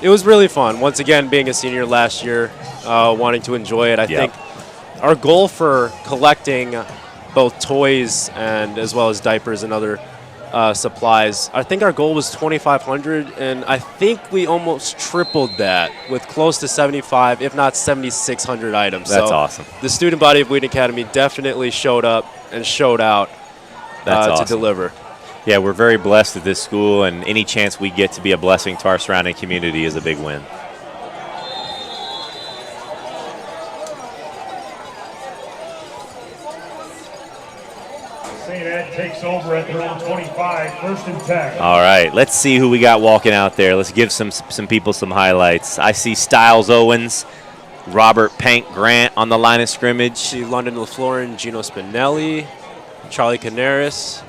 was really fun. Once again, being a senior last year, wanting to enjoy it. I think our goal for collecting both toys and as well as diapers and other supplies, I think our goal was 2,500, and I think we almost tripled that with close to 75, if not 7,600 items. That's awesome. The student body of Wheaton Academy definitely showed up and showed out to deliver. Yeah, we're very blessed at this school, and any chance we get to be a blessing to our surrounding community is a big win. St. Ed takes over at their own 25, 1st and 10. All right, let's see who we got walking out there. Let's give some people some highlights. I see Styles Owens, Robert Pank Grant on the line of scrimmage. See London LaFleur, Gino Spinelli, Charlie Canaris,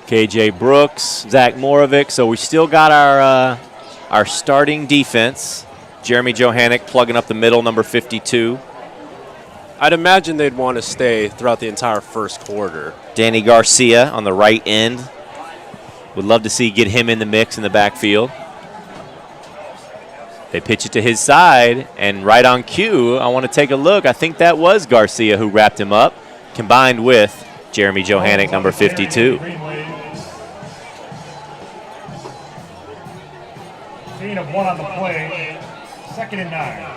KJ Brooks, Zach Morovic. So we still got our starting defense. Jeremy Johannick plugging up the middle, number 52. I'd imagine they'd want to stay throughout the entire first quarter. Danny Garcia on the right end. Would love to get him in the mix in the backfield. They pitch it to his side, and right on cue, I want to take a look. I think that was Garcia who wrapped him up, combined with Jeremy Johannick, number 52. Gain of 1 on the play, 2nd and 9.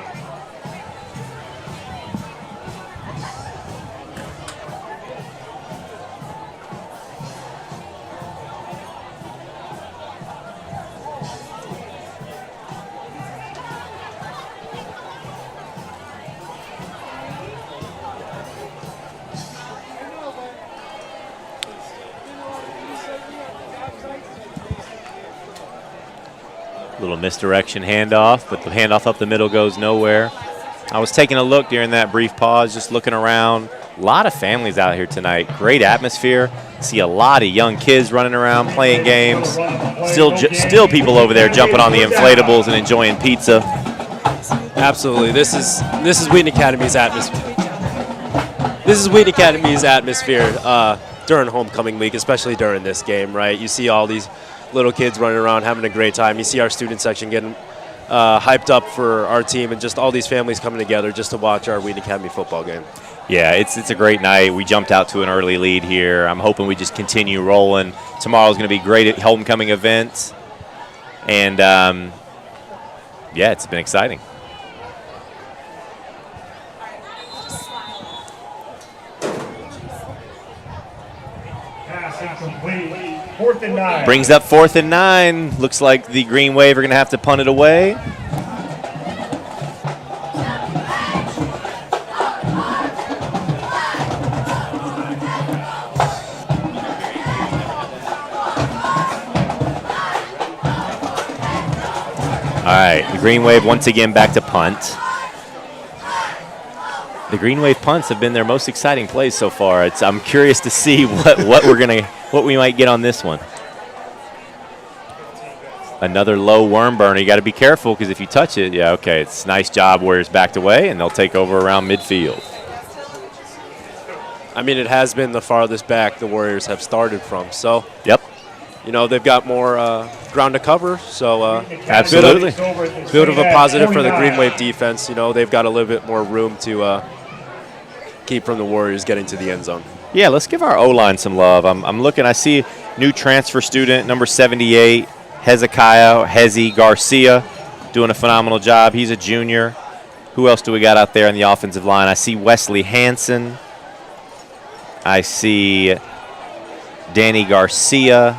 Little misdirection handoff, but the handoff up the middle goes nowhere. I was taking a look during that brief pause, just looking around. A lot of families out here tonight. Great atmosphere. See a lot of young kids running around playing games. Still people over there jumping on the inflatables and enjoying pizza. Absolutely. This is Wheaton Academy's atmosphere. This is Wheaton Academy's atmosphere during homecoming week, especially during this game, right? You see all these little kids running around having a great time. You see our student section getting hyped up for our team, and just all these families coming together just to watch our Wheaton Academy football game. Yeah, it's a great night. We jumped out to an early lead here. I'm hoping we just continue rolling. Tomorrow's going to be great at homecoming events. And, yeah, it's been exciting. Pass incomplete. 4th and 9. Brings up 4th and 9. Looks like the Green Wave are going to have to punt it away. All right, the Green Wave once again back to punt. The Green Wave punts have been their most exciting plays so far. I'm curious to see what we might get on this one. Another low worm burner. You got to be careful because if you touch it, yeah, okay, it's a nice job. Warriors backed away and they'll take over around midfield. I mean, it has been the farthest back the Warriors have started from. So, yep. You know, they've got more ground to cover, so absolutely. Bit of a positive for the Green Wave defense. You know, they've got a little bit more room to keep from the Warriors getting to the end zone. Yeah, let's give our O-line some love. I'm looking. I see new transfer student, number 78, Hezi Garcia, doing a phenomenal job. He's a junior. Who else do we got out there on the offensive line? I see Wesley Hanson. I see Danny Garcia.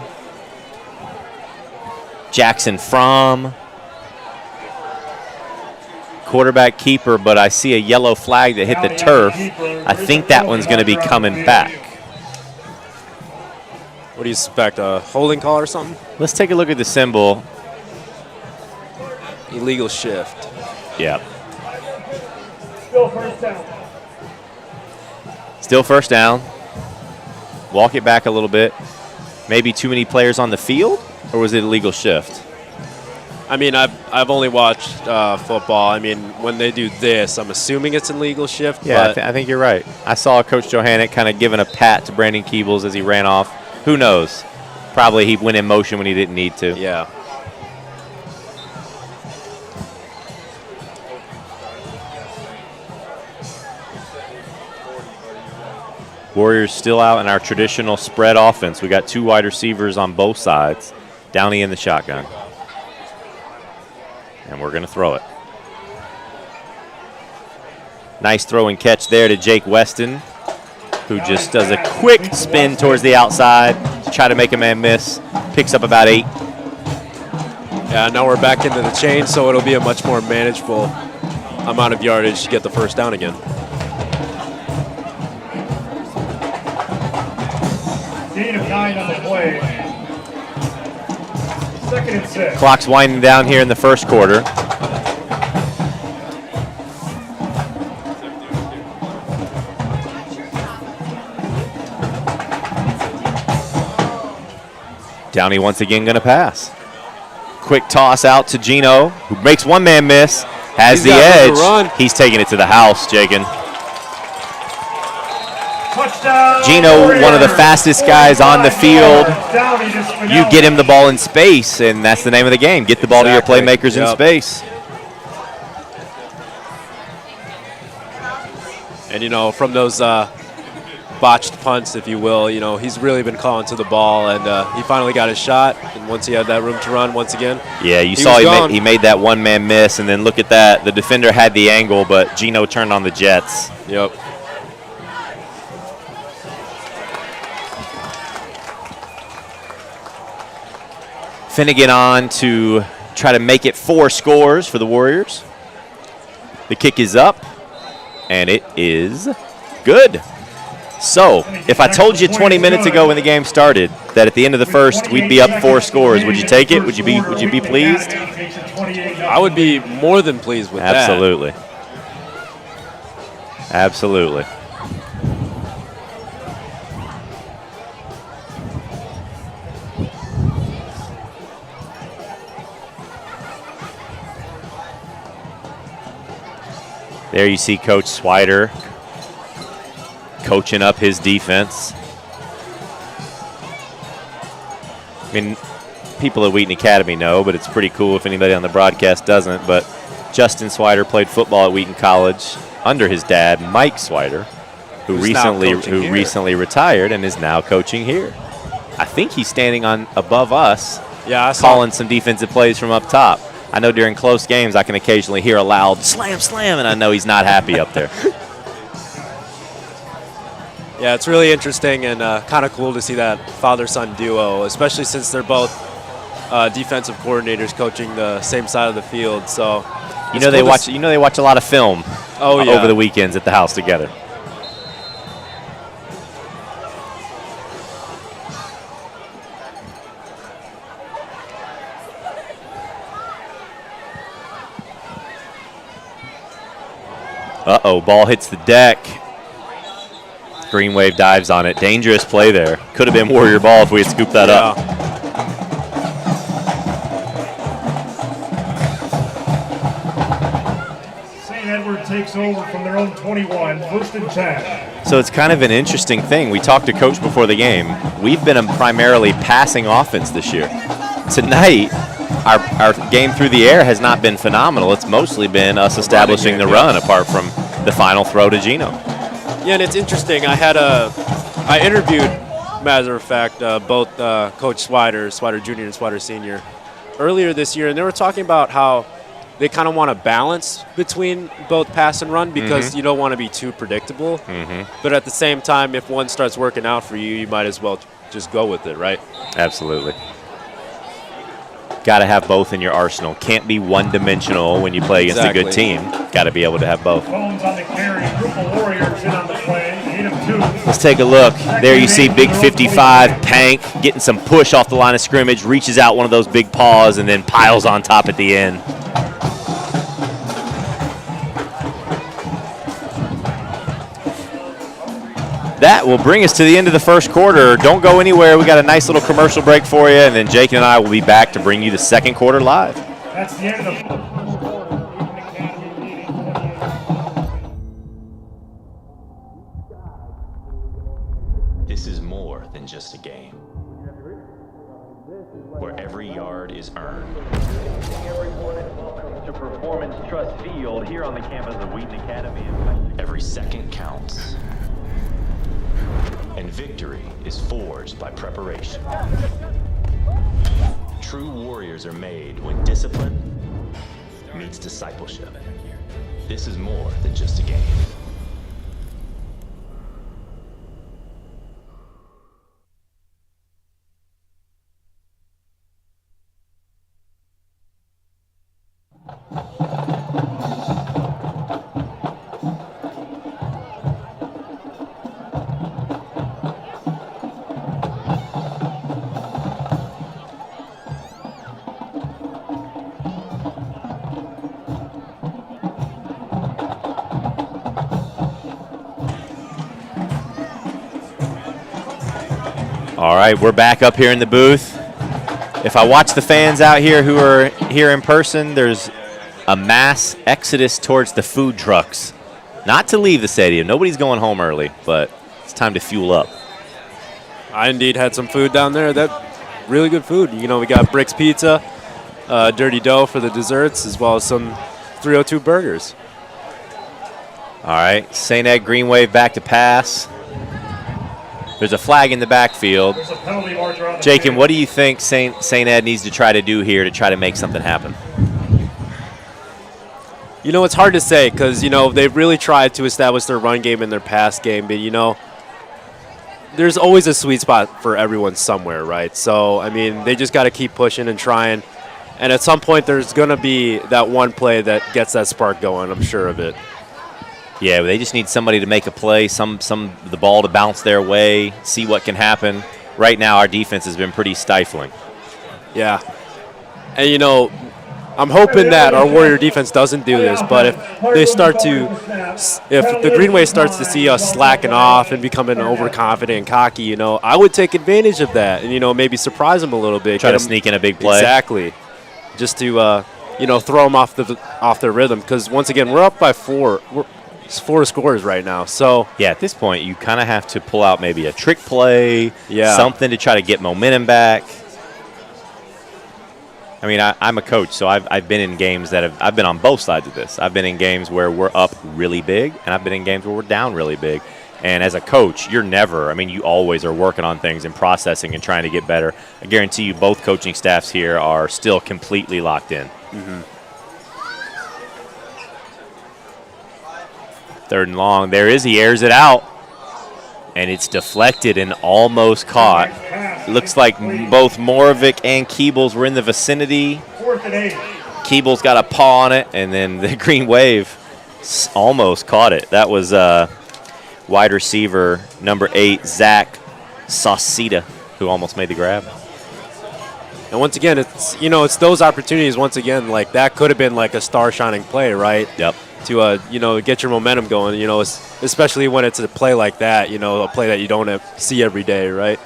Jackson Fromm, quarterback keeper, but I see a yellow flag that hit the turf. I think that one's going to be coming back. What do you suspect, a holding call or something? Let's take a look at the symbol. Illegal shift. Yeah. Still 1st down. Still 1st down. Walk it back a little bit. Maybe too many players on the field? Or was it a legal shift? I mean, I've only watched football. I mean, when they do this, I'm assuming it's an illegal shift. Yeah, I think you're right. I saw Coach Johannick kind of giving a pat to Brandon Keebles as he ran off. Who knows? Probably he went in motion when he didn't need to. Yeah. Warriors still out in our traditional spread offense. We got 2 wide receivers on both sides. Downey in the shotgun. And we're going to throw it. Nice throw and catch there to Jake Weston, who just does a quick spin towards the outside to try to make a man miss. Picks up about 8. Yeah, now we're back into the chain, so it'll be a much more manageable amount of yardage to get the 1st down again. Gain of 9 on the play. 2nd and 6. Clock's winding down here in the 1st quarter. Downey once again going to pass. Quick toss out to Gino, who makes one man miss, has the edge. He's taking it to the house, Jagan. Touchdown, Gino, Warriors. one of the fastest guys on the field. You get him the ball in space, and that's the name of the game. Get the ball to your playmakers in space. And, you know, from those botched punts, if you will, you know, he's really been calling to the ball, and he finally got his shot. And once he had that room to run once again, yeah, you saw he made that one-man miss, and then look at that. The defender had the angle, but Gino turned on the jets. Yep. Finnegan on to try to make it 4 scores for the Warriors. The kick is up, and it is good. So, if I told you 20 minutes ago when the game started that at the end of the first we'd be up 4 scores, would you take it? Would you be pleased? I would be more than pleased with Absolutely. Absolutely. There you see Coach Swider coaching up his defense. I mean, people at Wheaton Academy know, but it's pretty cool if anybody on the broadcast doesn't. But Justin Swider played football at Wheaton College under his dad, Mike Swider, who recently retired and is now coaching here. I think he's standing on above us, calling some defensive plays from up top. I know during close games I can occasionally hear a loud slam, slam, and I know he's not happy up there. Yeah, it's really interesting and kind of cool to see that father-son duo, especially since they're both defensive coordinators coaching the same side of the field. So they watch a lot of film over the weekends at the house together. Uh-oh, ball hits the deck. Green Wave dives on it. Dangerous play there. Could have been Warrior ball if we had scooped that up. St. Edward takes over from their own 21, first and 10. So it's kind of an interesting thing. We talked to Coach before the game. We've been a primarily passing offense this year. Tonight, our game through the air has not been phenomenal. It's mostly been us establishing the run, apart from the final throw to Gino. Yeah, and it's interesting. I interviewed, matter of fact, both Coach Swider Jr. and Swider Sr. earlier this year, and they were talking about how they kind of want a balance between both pass and run because you don't want to be too predictable. But at the same time, if one starts working out for you, you might as well just go with it, right? Absolutely. Got to have both in your arsenal. Can't be one-dimensional when you play against a good team. Got to be able to have both. Phones on the carry, group of Warriors in on the play, 8 of 2. Let's take a look. There you see Big 55, Pank, getting some push off the line of scrimmage, reaches out one of those big paws, and then piles on top at the end. That will bring us to the end of the first quarter. Don't go anywhere. We got a nice little commercial break for you, and then Jake and I will be back to bring you the second quarter live. That's the end of the first quarter. Wheaton Academy leading 28. This is more than just a game, where every yard is earned. Welcome to Performance Trust Field here on the campus of Wheaton Academy. Every second counts. And victory is forged by preparation. True warriors are made when discipline meets discipleship. This is more than just a game. All right, we're back up here in the booth. If I watch the fans out here who are here in person, there's a mass exodus towards the food trucks. Not to leave the stadium. Nobody's going home early, but it's time to fuel up. I indeed had some food down there. That really good food. You know, we got Bricks Pizza, Dirty Dough for the desserts, as well as some 302 burgers. All right, St. Ed Green Wave back to pass. There's a flag in the backfield. There's a penalty marker on the Jacob, field. what do you think St. Ed needs to try to do here to try to make something happen? You know, it's hard to say because, you know, they've really tried to establish their run game and their pass game. But, you know, there's always a sweet spot for everyone somewhere, right? So, I mean, they just got to keep pushing and trying. And at some point, there's going to be that one play that gets that spark going. I'm sure of it. Yeah, they just need somebody to make a play, the ball to bounce their way, see what can happen. Right now, our defense has been pretty stifling. Yeah. And, you know, I'm hoping that our Warrior defense doesn't do this, but if the Green Wave starts to see us slacking off and becoming overconfident and cocky, you know, I would take advantage of that and, you know, maybe surprise them a little bit. Try to sneak in a big play. Exactly. Just to, you know, throw them off their rhythm. Because, once again, we're up by 4. It's 4 scores right now. So yeah, at this point, you kind of have to pull out maybe a trick play, yeah, something to try to get momentum back. I mean, I'm a coach, so I've been in games I've been on both sides of this. I've been in games where we're up really big, and I've been in games where we're down really big. And as a coach, you always are working on things and processing and trying to get better. I guarantee you both coaching staffs here are still completely locked in. Mm-hmm. 3rd and long. There he airs it out. And it's deflected and almost caught. It looks like both Moravec and Keebles were in the vicinity. 4th and 8. Keebles got a paw on it, and then the Green Wave almost caught it. That was wide receiver number 8, Zach Sauceda, who almost made the grab. And once again, it's those opportunities. Once again, like that could have been like a star shining play, right? Yep. To get your momentum going, especially when it's a play like that, a play that you don't see every day, right?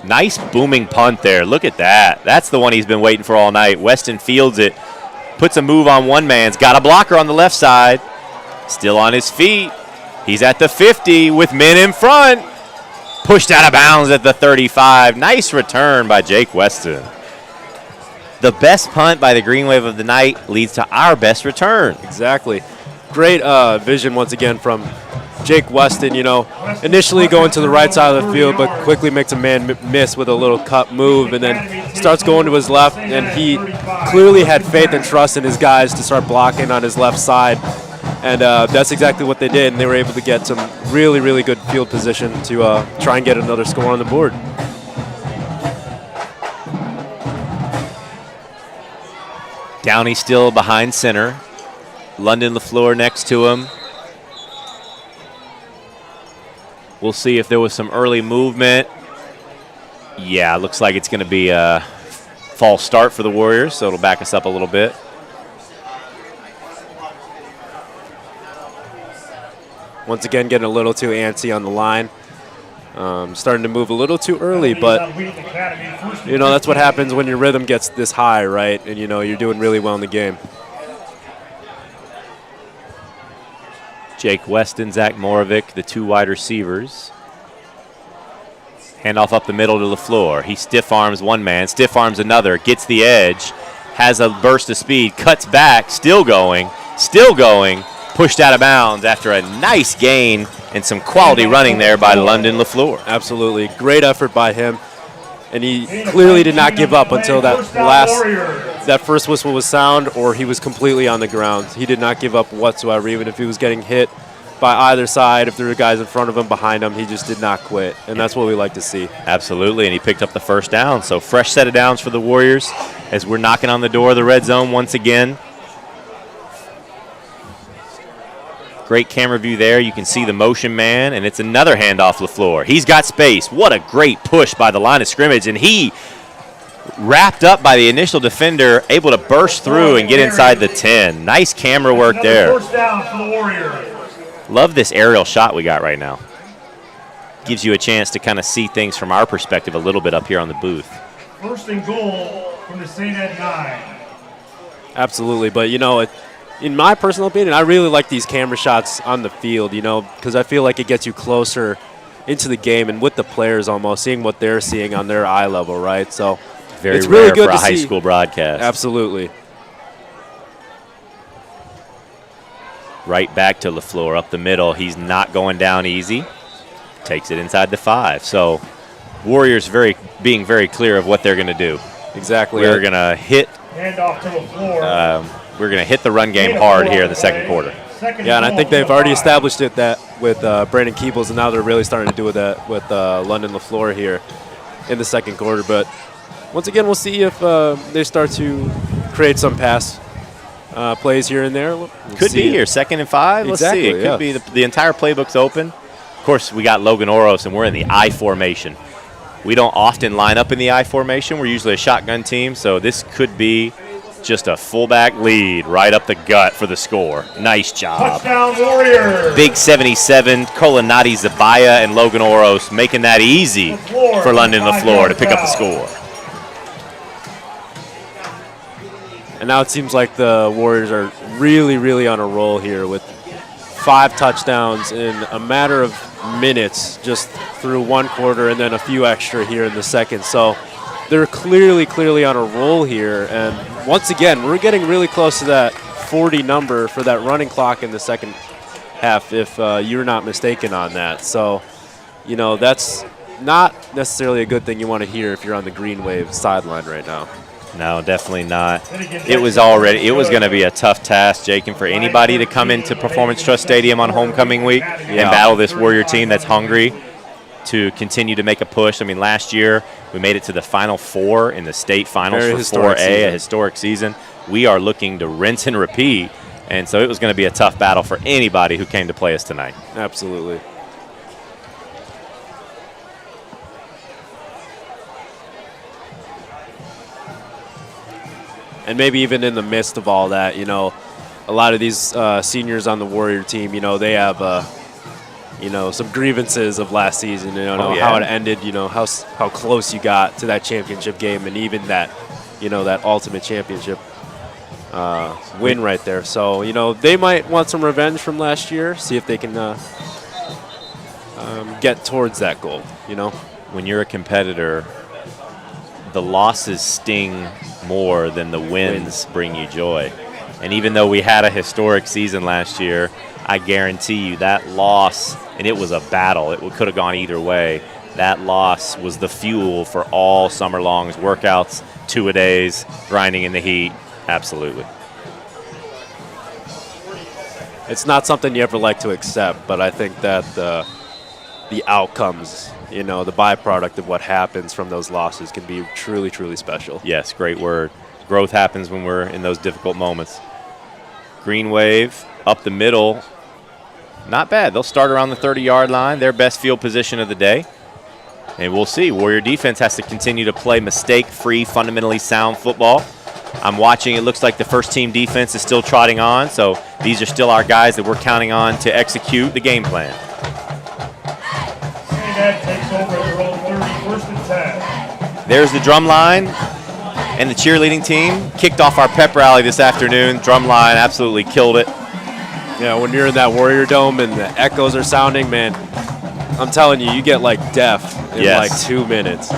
Nice booming punt there. Look at that. That's the one he's been waiting for all night. Weston fields it, puts a move on one man's, got a blocker on the left side, still on his feet. He's at the 50 with men in front. Pushed out of bounds at the 35. Nice return by Jake Weston. The best punt by the Green Wave of the night leads to our best return. Exactly. Great vision once again from Jake Weston, initially going to the right side of the field, but quickly makes a man miss with a little cut move and then starts going to his left. And he clearly had faith and trust in his guys to start blocking on his left side. And that's exactly what they did. And they were able to get some really, really good field position to try and get another score on the board. Downey still behind center. London LaFleur next to him. We'll see if there was some early movement. Yeah, looks like it's going to be a false start for the Warriors, so it'll back us up a little bit. Once again, getting a little too antsy on the line. Starting to move a little too early, but that's what happens when your rhythm gets this high, right? And you're doing really well in the game. Jake Weston, Zach Moravec, the 2 wide receivers. Handoff up the middle to LaFleur. He stiff arms one man, stiff arms another, gets the edge, has a burst of speed, cuts back, still going, pushed out of bounds after a nice gain and some quality running there by London LaFleur. Absolutely. Great effort by him. And he clearly did not give up until that first whistle was sound or he was completely on the ground. He did not give up whatsoever, even if he was getting hit by either side. If there were guys in front of him, behind him, he just did not quit. And that's what we like to see. Absolutely, and he picked up the first down. So fresh set of downs for the Warriors as we're knocking on the door of the red zone once again. Great camera view there. You can see the motion man, and it's another handoff LaFleur. He's got space. What a great push by the line of scrimmage, and he wrapped up by the initial defender, able to burst through and get inside the 10. Nice camera work there. First down for the Warriors. Love this aerial shot we got right now. Gives you a chance to kind of see things from our perspective a little bit up here on the booth. First and goal from the St. Ed 9. Absolutely, but in my personal opinion, I really like these camera shots on the field, because I feel like it gets you closer into the game and with the players almost, seeing what they're seeing on their eye level, right? So very it's rare really good for a to high see. School broadcast. Absolutely. Right back to LaFleur up the middle. He's not going down easy. Takes it inside the 5. So Warriors being very clear of what they're going to do. Exactly. We're going to hit. Handoff to LaFleur. We're going to hit the run game hard here in the second quarter. Yeah, and I think they've already established it that with Brandon Keebles, and now they're really starting to do that with London LaFleur here in the second quarter. But once again, we'll see if they start to create some pass plays here and there. Could be here, 2nd and 5. Let's see. It could be the entire playbook's open. Of course, we got Logan Oros, and we're in the I formation. We don't often line up in the I formation. We're usually a shotgun team, so this could be just a fullback lead right up the gut for the score. Nice job. Touchdown, Warriors. Big 77, Kolanati Zabaya and Logan Oros making that easy for London LaFleur to pick up the score. And now it seems like the Warriors are really, really on a roll here with 5 touchdowns in a matter of minutes just through one quarter and then a few extra here in the second. So they're clearly on a roll here. And once again, we're getting really close to that 40 number for that running clock in the second half, if you're not mistaken on that. So, you know, that's not necessarily a good thing you want to hear if you're on the Green Wave sideline right now. No, definitely not. It was going to be a tough task, Jake, and for anybody to come into Performance Trust Stadium on homecoming week and battle this Warrior team that's hungry to continue to make a push. I mean, last year we made it to the Final Four in the state finals for 4A, a historic season. We are looking to rinse and repeat, and so it was going to be a tough battle for anybody who came to play us tonight. Absolutely. And maybe even in the midst of all that, you know, a lot of these seniors on the Warrior team, you know, they have, you know, some grievances of last season, you know, how it ended, you know, how close you got to that championship game and even that, you know, that ultimate championship win right there. So, you know, they might want some revenge from last year, see if they can get towards that goal, you know. When you're a competitor, the losses sting more than the wins bring you joy. And even though we had a historic season last year, I guarantee you that loss, and it was a battle, it could have gone either way, that loss was the fuel for all summer long's workouts, 2-a-days, grinding in the heat. Absolutely. It's not something you ever like to accept, but I think that the outcomes, you know, the byproduct of what happens from those losses can be truly, truly special. Yes, great word. Growth happens when we're in those difficult moments. Green Wave up the middle. Not bad. They'll start around the 30-yard line, their best field position of the day. And we'll see. Warrior defense has to continue to play mistake-free, fundamentally sound football. I'm watching. It looks like the first-team defense is still trotting on, so these are still our guys that we're counting on to execute the game plan. Takes over at their own 30, 1st and 10. There's the drum line and the cheerleading team. Kicked off our pep rally this afternoon. Drum line absolutely killed it. Yeah, when you're in that Warrior Dome and the echoes are sounding, man, I'm telling you, you get like deaf in like 2 minutes.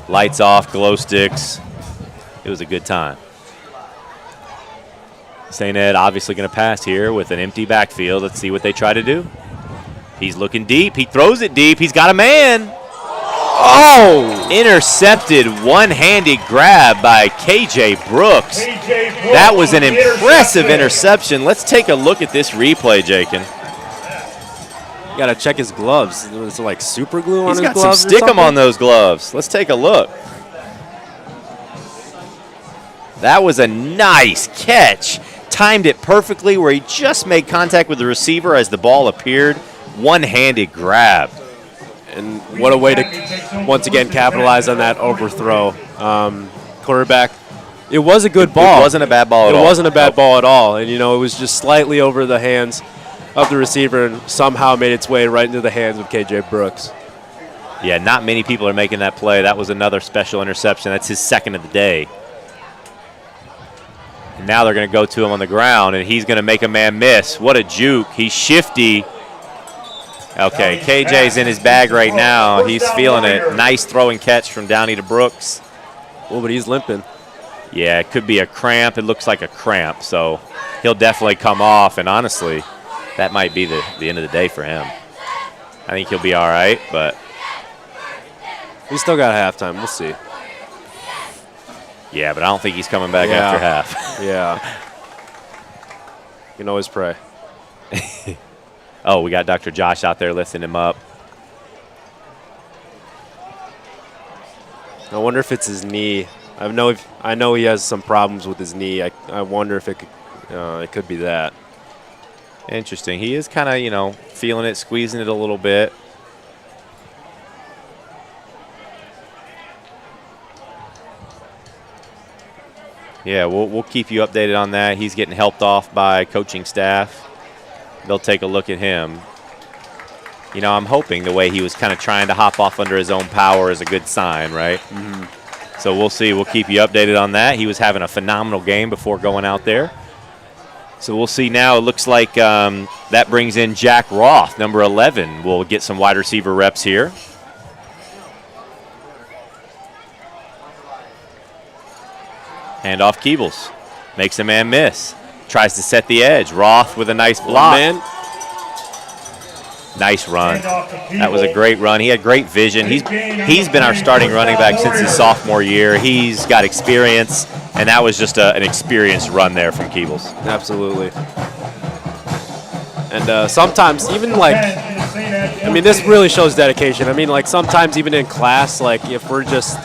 Lights off, glow sticks. It was a good time. St. Ed obviously going to pass here with an empty backfield. Let's see what they try to do. He's looking deep. He throws it deep. He's got a man. Oh! Intercepted, one-handed grab by KJ Brooks. That was an impressive interception. Let's take a look at this replay, Jakin. You got to check his gloves. Is it like super glue on his gloves? He's got some stickum on those gloves. Let's take a look. That was a nice catch. Timed it perfectly where he just made contact with the receiver as the ball appeared. One-handed grab. And what a way to, once again, capitalize on that overthrow. Quarterback, it was a good ball. It wasn't a bad ball at all. It wasn't a bad ball at all. And, you know, it was just slightly over the hands of the receiver and somehow made its way right into the hands of KJ Brooks. Yeah, not many people are making that play. That was another special interception. That's his second of the day. And now they're going to go to him on the ground, and he's going to make a man miss. What a juke. He's shifty. Okay, KJ's in his bag right now. He's feeling it. Nice throw and catch from Downey to Brooks. Oh, but he's limping. Yeah, it could be a cramp. It looks like a cramp, so he'll definitely come off. And honestly, that might be the end of the day for him. I think he'll be all right, but he's still got halftime. We'll see. Yeah, but I don't think he's coming back after half. Yeah. You can always pray. Oh, we got Dr. Josh out there lifting him up. I wonder if it's his knee. I know he has some problems with his knee. I wonder if it could be that. Interesting. He is kind of, feeling it, squeezing it a little bit. Yeah, we'll keep you updated on that. He's getting helped off by coaching staff. They'll take a look at him. I'm hoping the way he was kind of trying to hop off under his own power is a good sign, right? Mm-hmm. So we'll see. We'll keep you updated on that. He was having a phenomenal game before going out there. So we'll see now. It looks like that brings in Jack Roth, number 11. We'll get some wide receiver reps here. Hand off Keebles. Makes a man miss. Tries to set the edge. Roth with a nice block. Nice run. That was a great run. He had great vision. He's been our starting running back since his sophomore year. He's got experience, and that was just an experienced run there from Keebles. Absolutely. And sometimes even this really shows dedication. Sometimes even in class, if we're just,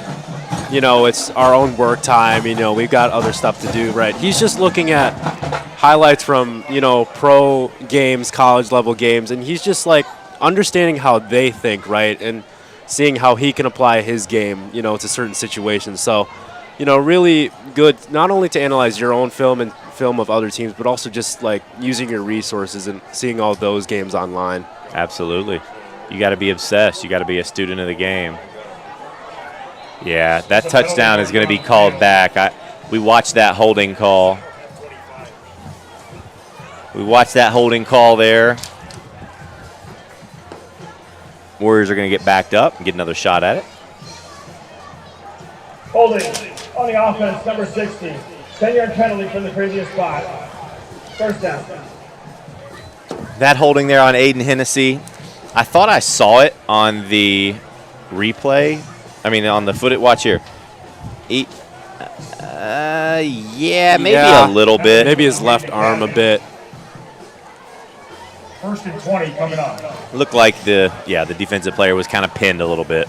it's our own work time, we've got other stuff to do, right? He's just looking at highlights from, pro games, college level games, and he's just understanding how they think, right? And seeing how he can apply his game, to certain situations. So, really good not only to analyze your own film and film of other teams, but also just using your resources and seeing all those games online. Absolutely. You got to be obsessed. You got to be a student of the game. Yeah, that touchdown is going to be called back. We watched that holding call. We watched that holding call there. Warriors are going to get backed up and get another shot at it. Holding on the offense, number 60. 10-yard penalty from the previous spot. First down. That holding there on Aiden Hennessy, I thought I saw it on the replay. On the footage. Watch here. Maybe a little bit. Maybe his left arm a bit. First and 20 coming up. Looked like the defensive player was kind of pinned a little bit.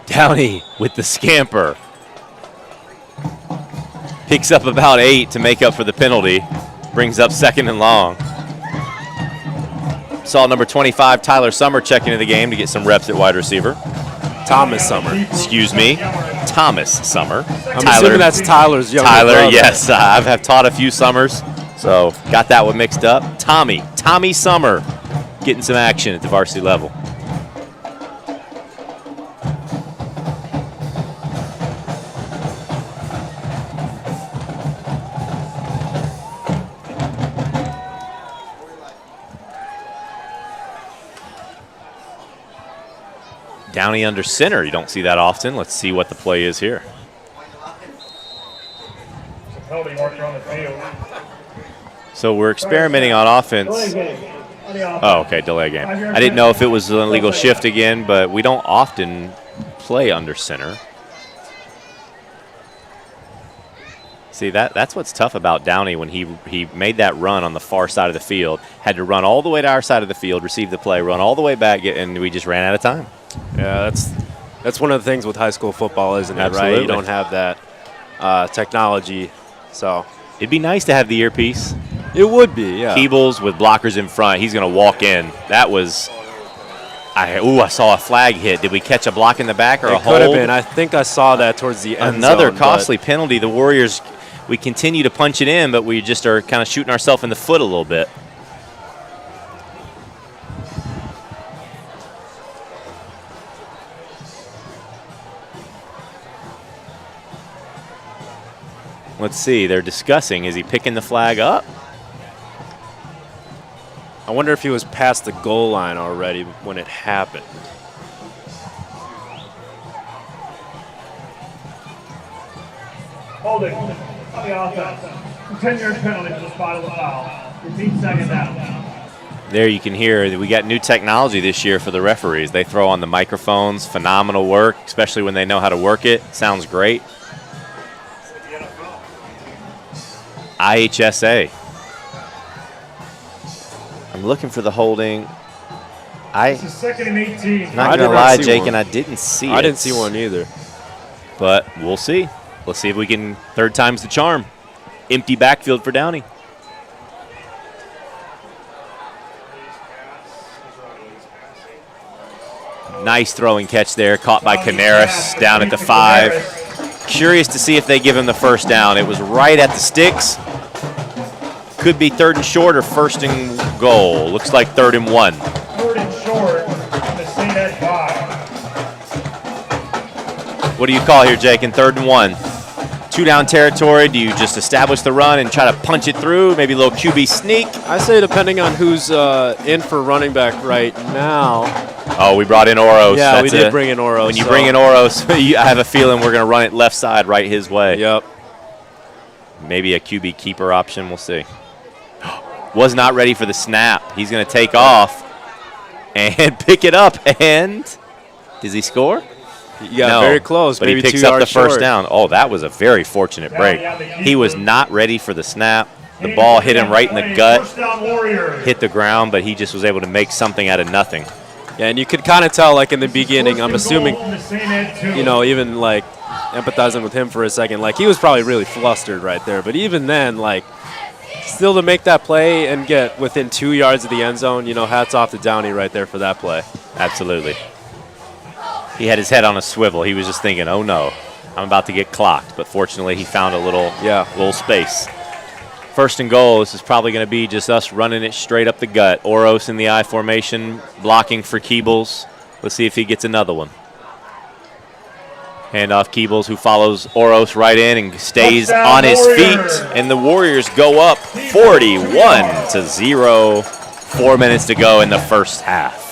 Downey with the scamper. Picks up about 8 to make up for the penalty. Brings up 2nd and long. Saw number 25, Tyler Summer, check into the game to get some reps at wide receiver. Thomas Summer. Excuse me. Thomas Summer. I'm assuming that's Tyler's younger brother. Yes. I've taught a few Summers, so got that one mixed up. Tommy Summer getting some action at the varsity level. Downey under center. You don't see that often. Let's see what the play is here. So we're experimenting on offense. Oh, okay, delay game. I didn't know if it was an illegal shift again, but we don't often play under center. See, that's what's tough about Downey when he made that run on the far side of the field. Had to run all the way to our side of the field, receive the play, run all the way back, and we just ran out of time. Yeah, that's one of the things with high school football, isn't it? Absolutely. Right? You don't have that technology, so it'd be nice to have the earpiece. It would be, yeah. Keebles with blockers in front. He's going to walk in. That was. I saw a flag hit. Did we catch a block in the back or a hold? It could have been. I think I saw that towards the end Another zone, costly penalty. The Warriors, we continue to punch it in, but we just are kind of shooting ourselves in the foot a little bit. Let's see. They're discussing. Is he picking the flag up? I wonder if he was past the goal line already when it happened. Holding on the offense. 10-yard penalty for the spot of the foul. 15 seconds out. There you can hear that we got new technology this year for the referees. They throw on the microphones, phenomenal work, especially when they know how to work it. Sounds great. IHSA. I'm looking for the holding. This is 2nd and 18. Not going to lie, Jake, and I didn't see it. I didn't see one either. But we'll see. Let's see if we can, third time's the charm. Empty backfield for Downey. Nice throwing catch there, caught by Canaris down at the 5. Curious to see if they give him the first down. It was right at the sticks. Could be 3rd and short or 1st and goal. Looks like 3rd and 1. 3rd and short from the St. Ed 5. What do you call here, Jake, in 3rd and 1? 2-down territory. Do you just establish the run and try to punch it through? Maybe a little QB sneak? I say depending on who's in for running back right now. Oh, we brought in Oros. Yeah, we did bring in Oros. When you bring in Oros, I have a feeling we're going to run it left side right his way. Yep. Maybe a QB keeper option. We'll see. Was not ready for the snap. He's going to take off and pick it up. And does he score? You got very close. But maybe he picks 2 up the yards first short. down. Oh, that was a very fortunate break. He was not ready for the snap. The ball hit him right in the gut, hit the ground, but he just was able to make something out of nothing. Yeah, and you could kind of tell, like, in the beginning, I'm assuming, you know, even, like, empathizing with him for a second, like, he was probably really flustered right there. But even then, like, still to make that play and get within 2 yards of the end zone, you know, hats off to Downey right there for that play. Absolutely. He had his head on a swivel. He was just thinking, oh, no, I'm about to get clocked. But fortunately, he found a little space. 1st and goal, this is probably going to be just us running it straight up the gut. Oros in the I formation, blocking for Keebles. Let's see if he gets another one. Handoff Keebles, who follows Oros right in and stays on his feet. And the Warriors go up 41-0. 4 minutes to go in the first half.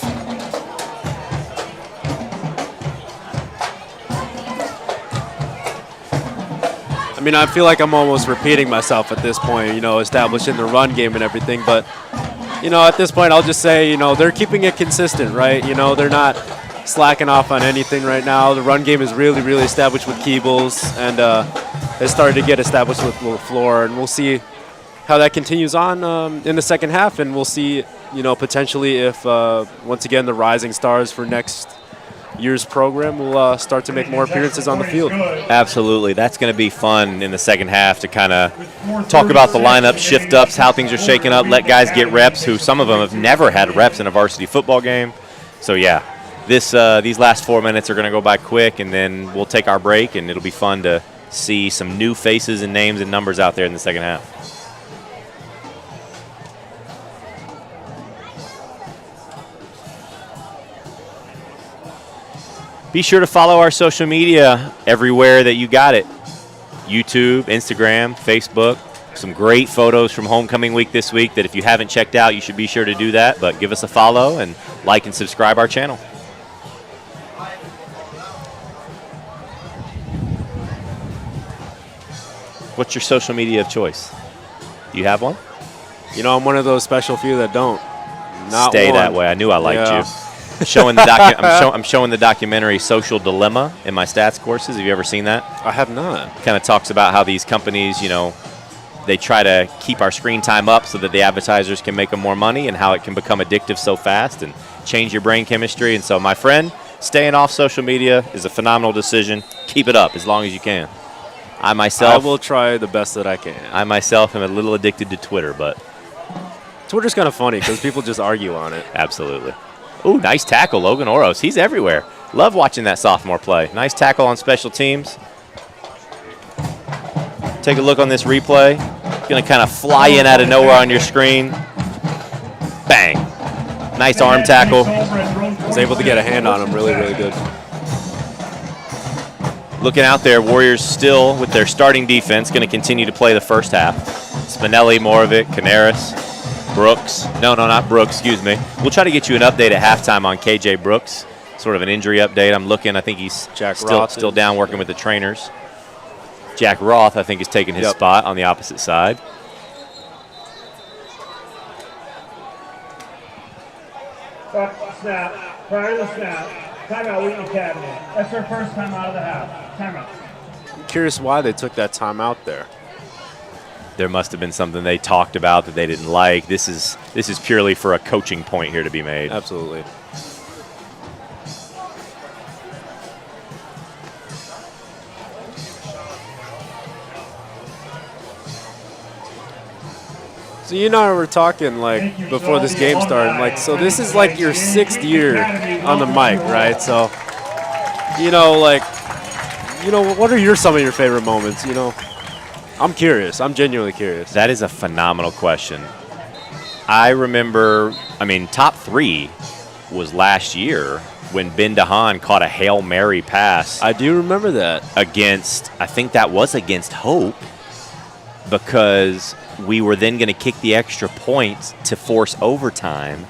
I mean, I feel like I'm almost repeating myself at this point, you know, establishing the run game and everything. But, you know, at this point, I'll just say, you know, they're keeping it consistent, right? You know, they're not slacking off on anything right now. The run game is really, really established with Keebles and has started to get established with LaFleur. And we'll see how that continues on in the second half. And we'll see, you know, potentially if, once again, the rising stars for next year's program will start to make more appearances on the field. Absolutely. That's going to be fun in the second half to kind of talk about the lineup, shift-ups, how things are shaking up, let guys get reps who some of them have never had reps in a varsity football game. So, yeah, these last 4 minutes are going to go by quick, and then we'll take our break, and it'll be fun to see some new faces and names and numbers out there in the second half. Be sure to follow our social media everywhere that you got it. YouTube, Instagram, Facebook. Some great photos from homecoming week this week that if you haven't checked out, you should be sure to do that. But give us a follow and like and subscribe our channel. What's your social media of choice? Do you have one? You know, I'm one of those special few that don't. Not Stay one. that way. I knew I liked you. I'm showing the documentary Social Dilemma in my stats courses. Have you ever seen that? I have not. Kind of talks about how these companies, you know, they try to keep our screen time up so that the advertisers can make them more money and how it can become addictive so fast and change your brain chemistry. And so, my friend, staying off social media is a phenomenal decision. Keep it up as long as you can. I will try the best that I can. I myself am a little addicted to Twitter, but Twitter's kind of funny because people just argue on it. Absolutely. Ooh, nice tackle, Logan Oros. He's everywhere. Love watching that sophomore play. Nice tackle on special teams. Take a look on this replay. Going to kind of fly in out of nowhere on your screen. Bang. Nice arm tackle. Was able to get a hand on him. Really, really good. Looking out there, Warriors still with their starting defense going to continue to play the first half. Spinelli, Moravec, Canaris, Brooks. No, not Brooks, excuse me. We'll try to get you an update at halftime on KJ Brooks, sort of an injury update. I'm looking, I think he's still down working with the trainers. Jack Roth, I think, is taking his spot on the opposite side. Snap. Prior to the snap. Timeout, Wheaton Academy. That's our first time out of the half. Timeout. I'm curious why they took that timeout there. There must have been something they talked about that they didn't like. This is purely for a coaching point here to be made. Absolutely. So you and I were talking like before this game started, like so this is like your 6th year on the mic, right? So what are some of your favorite moments? I'm curious. I'm genuinely curious. That is a phenomenal question. I remember, top 3 was last year when Ben DeHaan caught a Hail Mary pass. I do remember that. I think that was against Hope, because we were then going to kick the extra point to force overtime,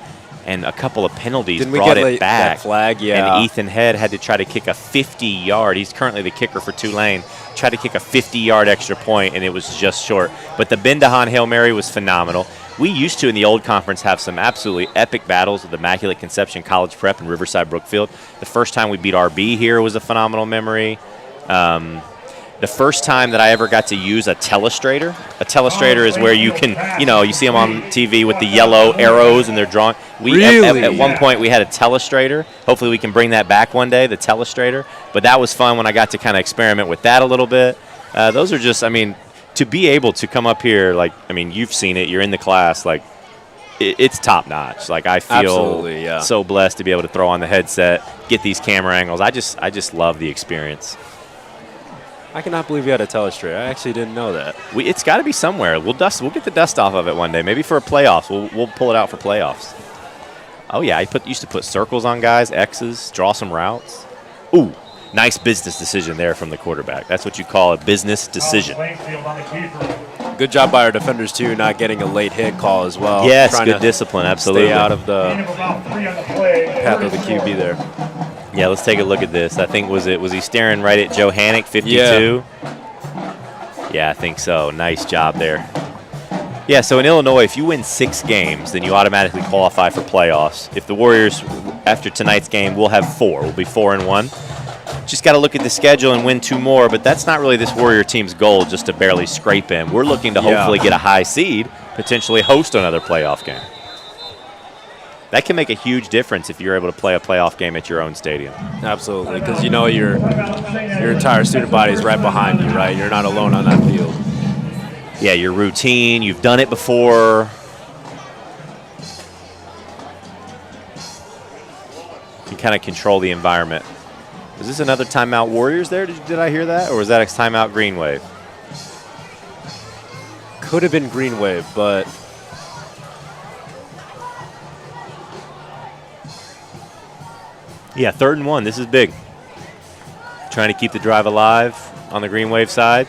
and a couple of penalties brought it back. That flag, yeah. And Ethan Head had to try to kick a 50-yard. He's currently the kicker for Tulane. Tried to kick a 50-yard extra point, and it was just short. But the Ben DeHaan Hail Mary was phenomenal. We used to, in the old conference, have some absolutely epic battles with Immaculate Conception College Prep and Riverside Brookfield. The first time we beat RB here was a phenomenal memory. The first time that I ever got to use a telestrator. A telestrator is where you can, you see them on TV with the yellow arrows and they're drawing. At one point we had a telestrator. Hopefully we can bring that back one day, the telestrator. But that was fun when I got to kind of experiment with that a little bit. Those are just, to be able to come up here, you've seen it, you're in the class, it's top notch. I feel so blessed to be able to throw on the headset, get these camera angles. I just love the experience. I cannot believe you had a telestrator. I actually didn't know that. It's got to be somewhere. We'll get the dust off of it one day. Maybe for a playoffs. We'll pull it out for playoffs. Oh yeah, I used to put circles on guys, X's, draw some routes. Ooh, nice business decision there from the quarterback. That's what you call a business decision. Good job by our defenders too, not getting a late hit call as well. Yes, good discipline. Absolutely. Stay out of the path of the QB there. Yeah, let's take a look at this. I think was he staring right at Joe Hannick, 52? Yeah, I think so. Nice job there. Yeah, so in Illinois, if you win 6 games, then you automatically qualify for playoffs. If the Warriors, after tonight's game, we'll have 4. We'll be 4-1. Just got to look at the schedule and win 2 more, but that's not really this Warrior team's goal, just to barely scrape in. We're looking to hopefully get a high seed, potentially host another playoff game. That can make a huge difference if you're able to play a playoff game at your own stadium. Absolutely, because your entire student body is right behind you, right? You're not alone on that field. Yeah, your routine, you've done it before. You kind of control the environment. Is this another timeout Warriors there? Did I hear that? Or was that a timeout Green Wave? Could have been Green Wave, but... Yeah, 3rd and 1. This is big. Trying to keep the drive alive on the Green Wave side.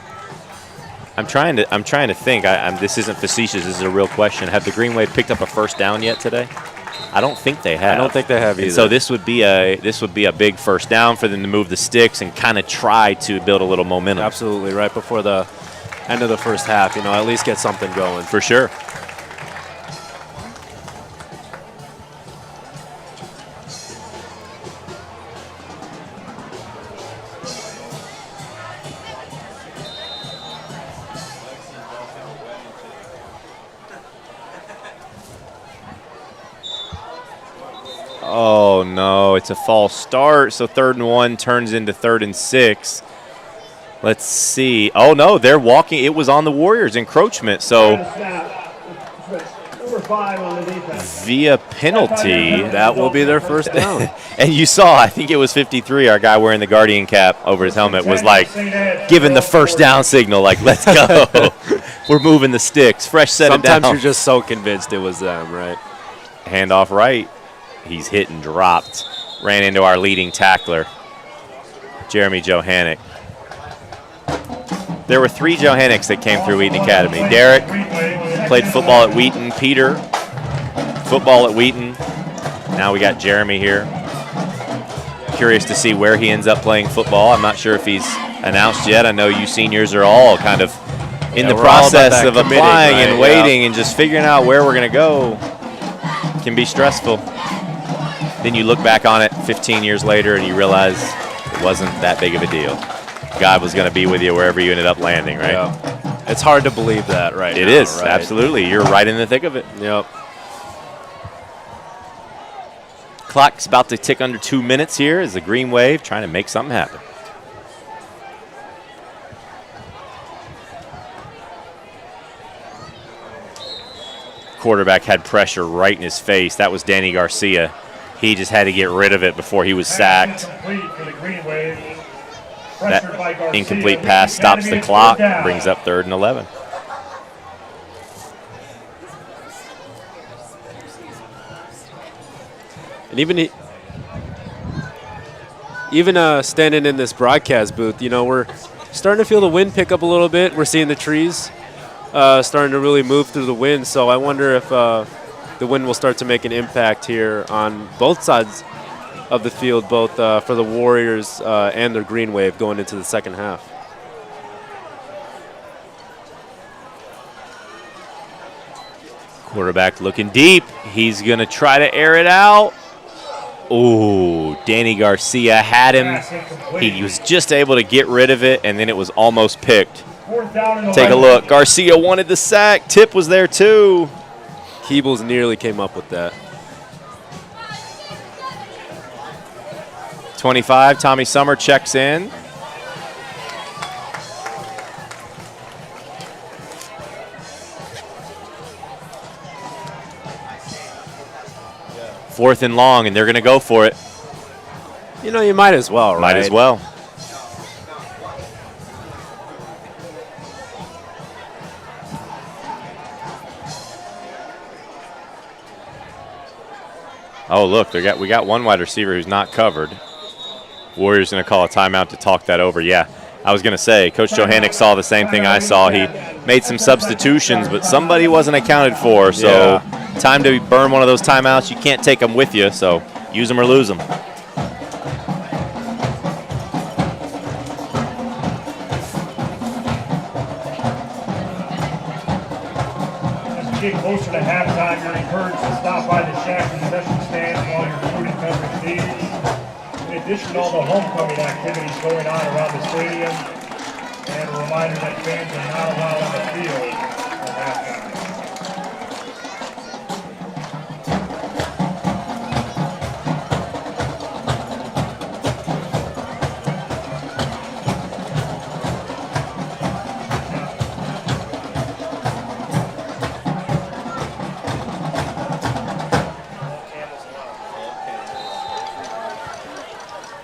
I'm trying to think. This isn't facetious. This is a real question. Have the Green Wave picked up a first down yet today? I don't think they have. I don't think they have either. And so this would be a big first down for them to move the sticks and kind of try to build a little momentum. Absolutely, right before the end of the first half. At least get something going. For sure. Oh, no, it's a false start, so 3rd and 1 turns into 3rd and 6. Let's see. Oh, no, they're walking. It was on the Warriors' encroachment, so via penalty. That will be their first down. And you saw, I think it was 53, our guy wearing the Guardian cap over his helmet was giving the first down signal, let's go. We're moving the sticks. Fresh set it down. Sometimes you're just so convinced it was them, right? Handoff right. He's hit and dropped. Ran into our leading tackler, Jeremy Johannick. There were 3 Johannicks that came through Wheaton Academy. Derek played football at Wheaton. Peter, football at Wheaton. Now we got Jeremy here. Curious to see where he ends up playing football. I'm not sure if he's announced yet. I know you seniors are all kind of in the process of applying and waiting and just figuring out where we're going to go. Can be stressful. then you look back on it 15 years later and you realize it wasn't that big of a deal. God was going to be with you wherever you ended up landing, right? Yeah. It's hard to believe that right now. It is, right? absolutely. You're right in the thick of it. Yep. Clock's about to tick under 2 minutes here as the Green Wave trying to make something happen. Quarterback had pressure right in his face. That was Danny Garcia. He just had to get rid of it before he was sacked. That incomplete pass stops the clock, brings up 3rd and 11. And even standing in this broadcast booth, you know, we're starting to feel the wind pick up a little bit. We're seeing the trees starting to really move through the wind. So I wonder if the wind will start to make an impact here on both sides of the field, both for the Warriors and their Green Wave going into the second half. Quarterback looking deep. He's going to try to air it out. Oh, Danny Garcia had him. He was just able to get rid of it, and then it was almost picked. Take a look. Garcia wanted the sack. Tip was there too. Keebles nearly came up with that. 25, Tommy Summer checks in. Fourth and long, and they're going to go for it. You know, you might as well, right? Might as well. Oh, look, we got one wide receiver who's not covered. Warriors going to call a timeout to talk that over. Yeah, I was going to say, Coach Johannick saw the same thing I saw. He made some substitutions, but somebody wasn't accounted for. So time to burn one of those timeouts. You can't take them with you, so use them or lose them. Get closer to halftime, you're encouraged to stop by the shack concession stand for all your food and beverage needs. In addition to all the homecoming activities going on around the stadium, and a reminder that fans are not allowed on the field at halftime.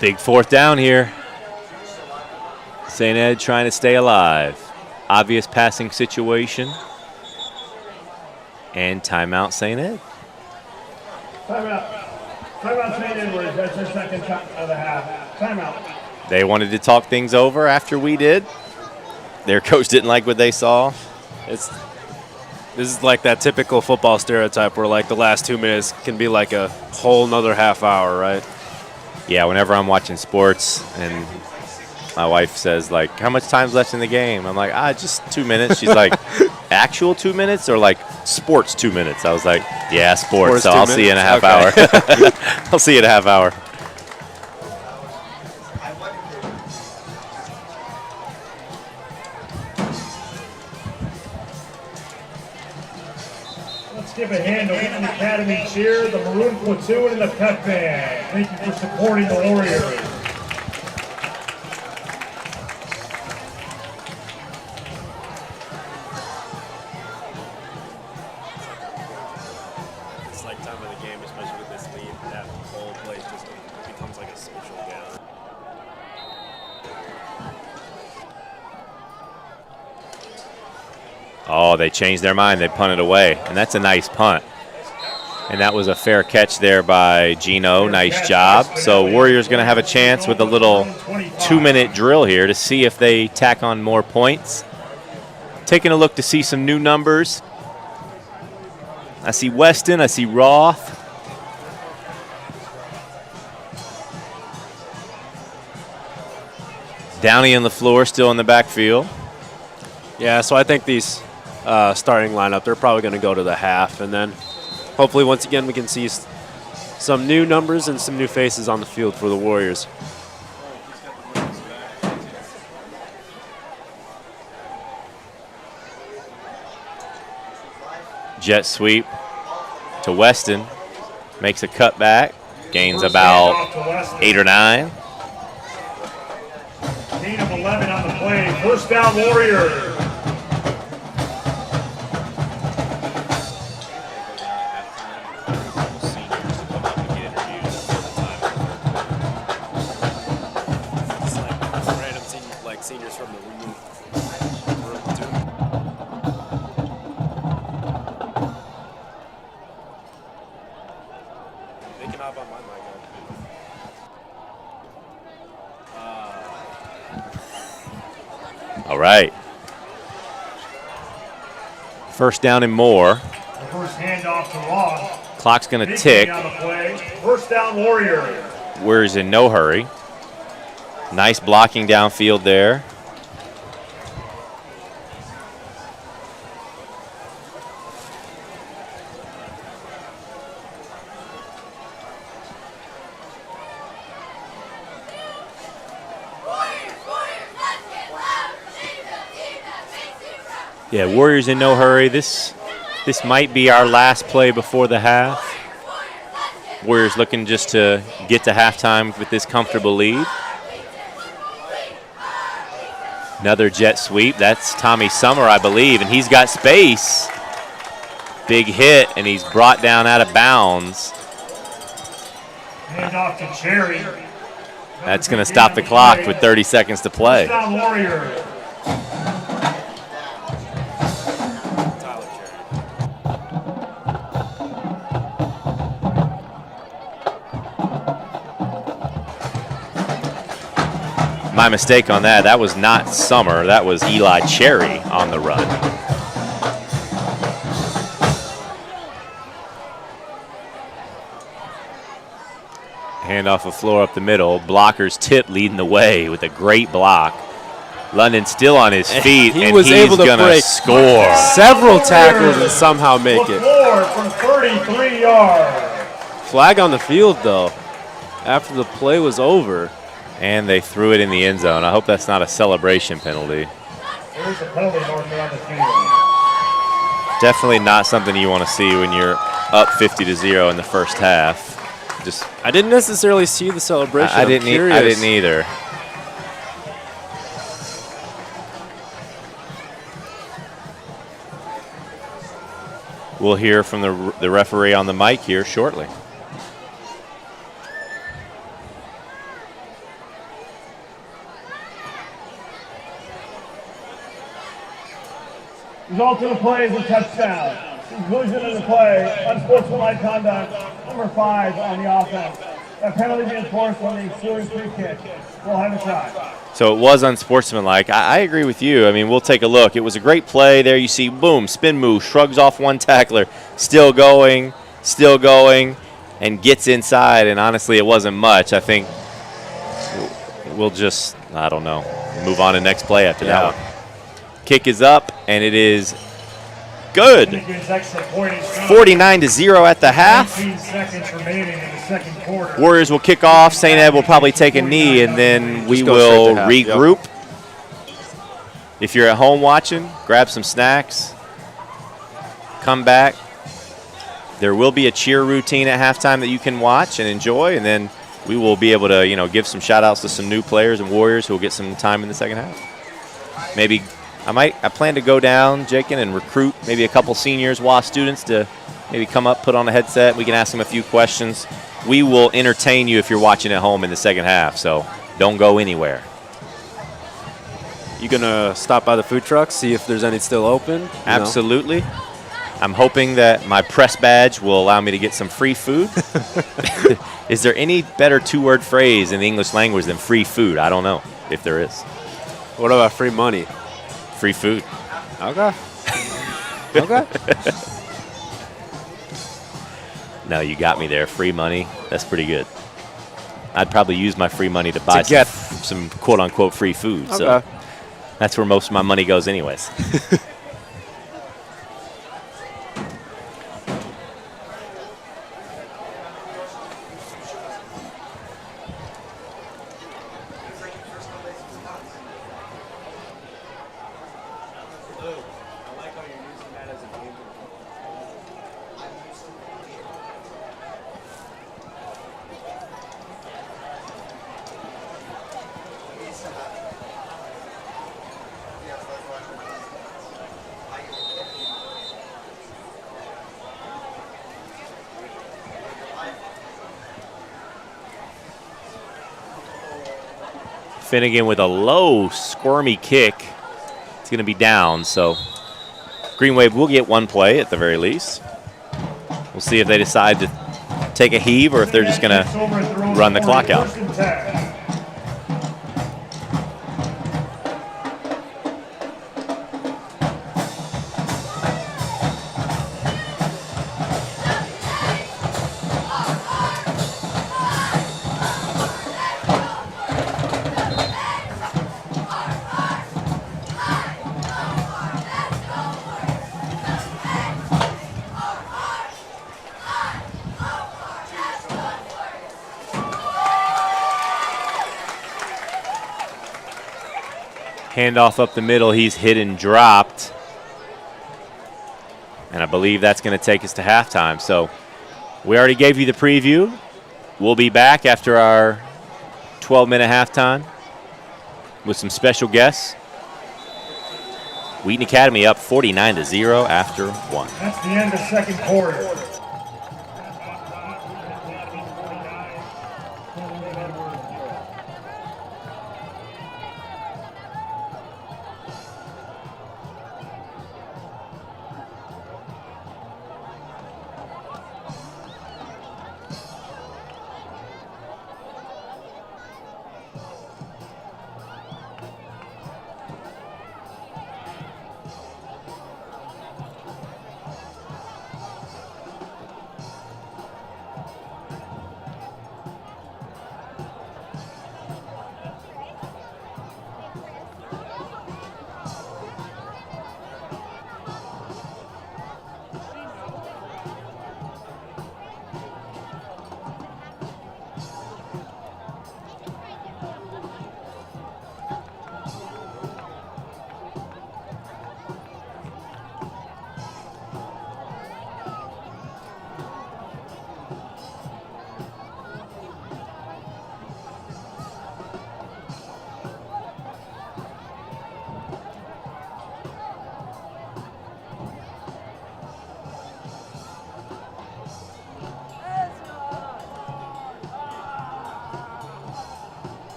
Big fourth down here. St. Ed trying to stay alive. Obvious passing situation. And timeout St. Ed. Timeout. Timeout St. Edwards. That's the second time of the half. Timeout. They wanted to talk things over after we did. Their coach didn't like what they saw. This is like that typical football stereotype where like the last 2 minutes can be like a whole nother half hour, right? Yeah, whenever I'm watching sports and my wife says, like, how much time's left in the game? I'm like, just 2 minutes. She's like, actual 2 minutes or like sports 2 minutes? I was like, yeah, sports. So I'll see you in a half hour. I'll see you in a half hour. Let's give a hand to Wheaton Academy Cheer, the Maroon Platoon, and the Pep Band. Thank you for supporting the Warriors. It's like time of the game, especially with this lead, that whole place just becomes like a social gathering. Oh, they changed their mind. They punted away, and that's a nice punt. And that was a fair catch there by Gino. Nice job. So Warriors going to have a chance with a little 2-minute drill here to see if they tack on more points. Taking a look to see some new numbers. I see Weston. I see Roth. Downey on the floor, still in the backfield. Yeah, so I think these starting lineup, they're probably going to go to the half, and then hopefully once again we can see some new numbers and some new faces on the field for the Warriors. Jet sweep to Weston. Makes a cutback. Gains about 8 or 9. Gain of 11 on the play. First down, Warriors. Seniors from the room. They can hop on my mic. All right. First down and more. The first handoff to Ross. Clock's going to tick. On the play. First down, Warriors. Warriors in no hurry. Nice blocking downfield there. Yeah, Warriors in no hurry. This might be our last play before the half. Warriors looking just to get to halftime with this comfortable lead. Another jet sweep. That's Tommy Summer, I believe, and he's got space. Big hit, and he's brought down out of bounds. Hand off to Cherry. That's going to stop the clock with 30 seconds to play. First down, Warriors. My mistake on that. That was not Summer. That was Eli Cherry on the run. Handoff of floor up the middle. Blockers tip leading the way with a great block. London still on his feet, He and was he's able to gonna break score. several tackles and somehow make it. Floor from 33 yards. Flag on the field, though, after the play was over. And they threw it in the end zone. I hope that's not a celebration penalty. There's a penalty marker on the field. Definitely not something you want to see when you're up 50-0 in the first half. Just I didn't necessarily see the celebration. I didn't either. We'll hear from the referee on the mic here shortly. Result of the play is a touchdown. Conclusion of the play, unsportsmanlike conduct, number 5 on the offense. That penalty be enforced on the ensuing free kick. We'll have a try. So it was unsportsmanlike. I agree with you. I mean, we'll take a look. It was a great play. There you see, boom, spin move, shrugs off one tackler, still going, and gets inside. And honestly, it wasn't much. I think we'll just, I don't know, move on to next play after that one. Kick is up, and it is good. 49-0 at the half. 19 seconds remaining in the second quarter. Warriors will kick off. St. Ed will probably take a knee, and then we will regroup. Yep. If you're at home watching, grab some snacks. Come back. There will be a cheer routine at halftime that you can watch and enjoy, and then we will be able to, give some shout-outs to some new players and Warriors who will get some time in the second half. Maybe I plan to go down, Jakin, and recruit maybe a couple seniors, WA students to maybe come up, put on a headset. We can ask them a few questions. We will entertain you if you're watching at home in the second half, so don't go anywhere. You gonna stop by the food truck, see if there's any still open? Absolutely. I'm hoping that my press badge will allow me to get some free food. Is there any better two-word phrase in the English language than free food? I don't know if there is. What about free money? Free food. Okay. Okay. No, you got me there. Free money. That's pretty good. I'd probably use my free money to buy some quote-unquote free food. Okay. So that's where most of my money goes anyways. Finnegan with a low, squirmy kick. It's going to be down, so Green Wave will get one play at the very least. We'll see if they decide to take a heave or if they're just going to run the clock out. Handoff up the middle, he's hit and dropped. And I believe that's going to take us to halftime. So we already gave you the preview. We'll be back after our 12-minute halftime with some special guests. Wheaton Academy up 49-0 after one. That's the end of second quarter.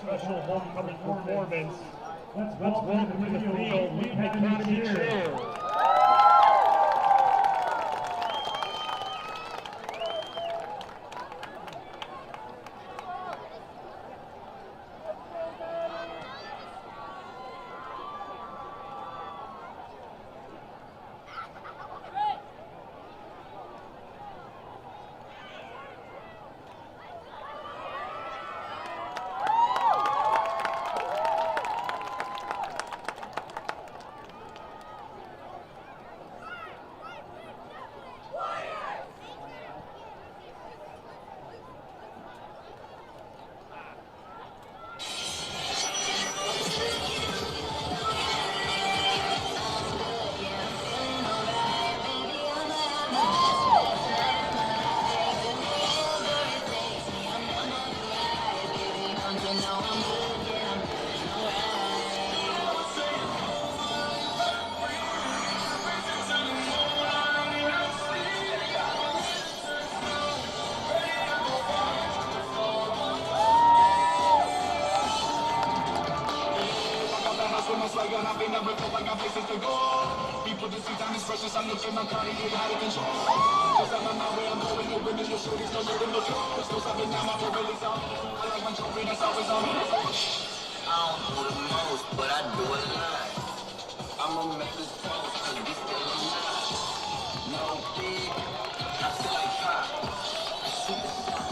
Special homecoming performance. Let's welcome to the field, Wheaton Academy cheer. Cause I'm in now, my really sound. I like my trophy, that's always on me. don't know the most, but I do a lot. I'ma make this close, cause we still alive. No big, I feel like pop. I shoot the shot.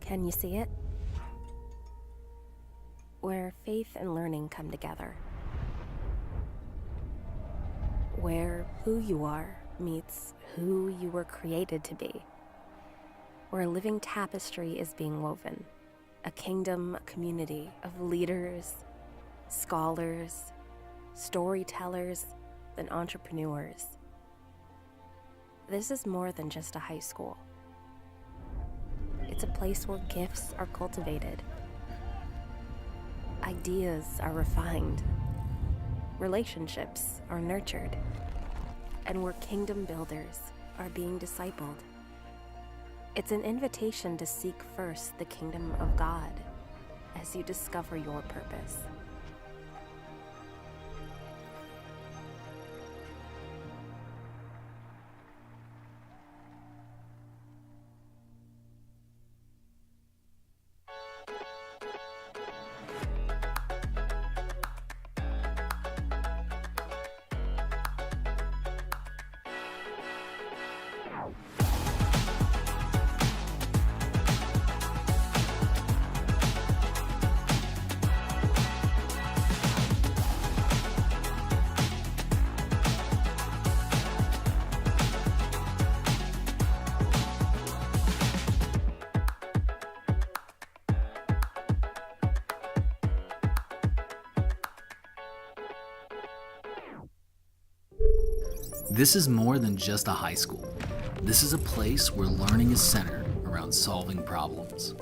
Can you see it? Where faith and learning come together. Where who you are meets who you were created to be. Where a living tapestry is being woven. A kingdom, a community of leaders, scholars, storytellers, and entrepreneurs. This is more than just a high school. It's a place where gifts are cultivated, ideas are refined, relationships are nurtured, and where kingdom builders are being discipled. It's an invitation to seek first the kingdom of God as you discover your purpose. This is more than just a high school. This is a place where learning is centered around solving problems,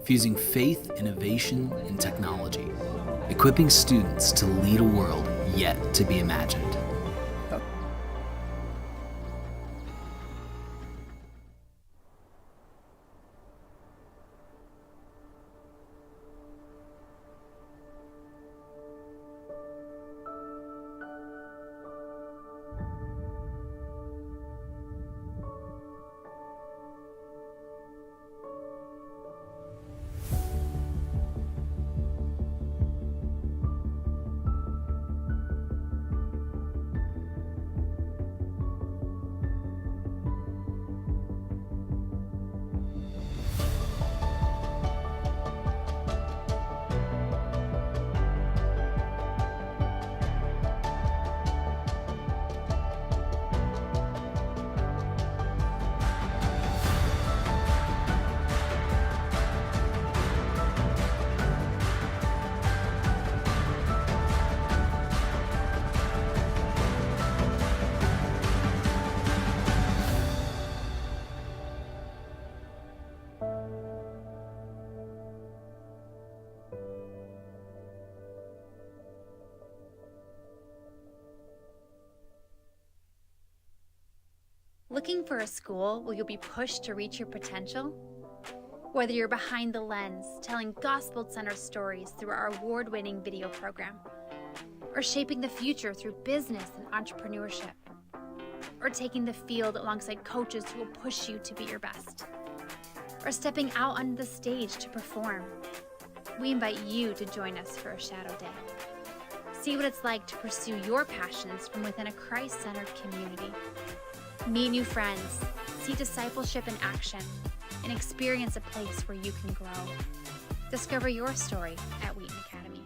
fusing faith, innovation, and technology, equipping students to lead a world yet to be imagined. Looking for a school where you'll be pushed to reach your potential? Whether you're behind the lens, telling gospel-centered stories through our award-winning video program, or shaping the future through business and entrepreneurship, or taking the field alongside coaches who will push you to be your best, or stepping out onto the stage to perform, we invite you to join us for a shadow day. See what it's like to pursue your passions from within a Christ-centered community. Meet new friends, see discipleship in action, and experience a place where you can grow. Discover your story at Wheaton Academy.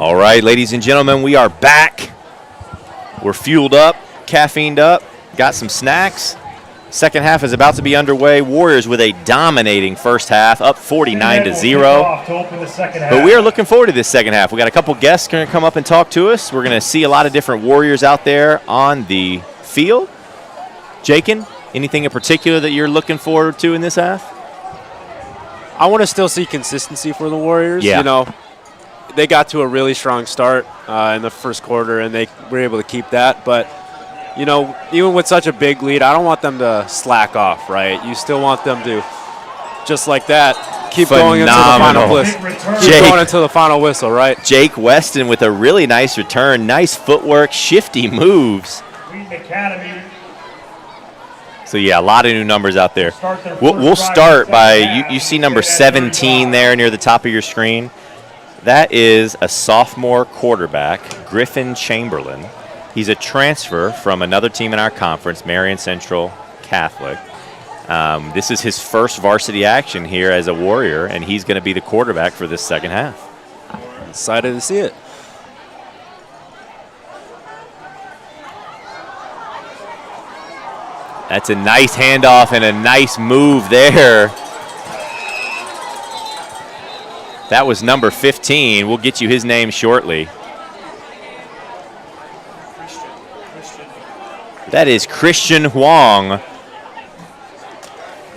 All right, ladies and gentlemen, we are back. We're fueled up, caffeined up, got some snacks. Second half is about to be underway. Warriors with a dominating first half, up 49-0. But we are looking forward to this second half. We got a couple guests going to come up and talk to us. We're going to see a lot of different Warriors out there on the field. Jakin, anything in particular that you're looking forward to in this half? I want to still see consistency for the Warriors. Yeah. You know, they got to a really strong start in the first quarter, and they were able to keep that. But, you know, even with such a big lead, I don't want them to slack off, right? You still want them to, just like that, keep going into the final whistle. Keep going into the final whistle, right? Jake Weston with a really nice return. Nice footwork, shifty moves. So, yeah, a lot of new numbers out there. We'll start by, you see number 17 there near the top of your screen. That is a sophomore quarterback, Griffin Chamberlain. He's a transfer from another team in our conference, Marion Central Catholic. This is his first varsity action here as a Warrior, and he's going to be the quarterback for this second half. Excited to see it. That's a nice handoff and a nice move there. That was number 15. We'll get you his name shortly. That is Christian Huang,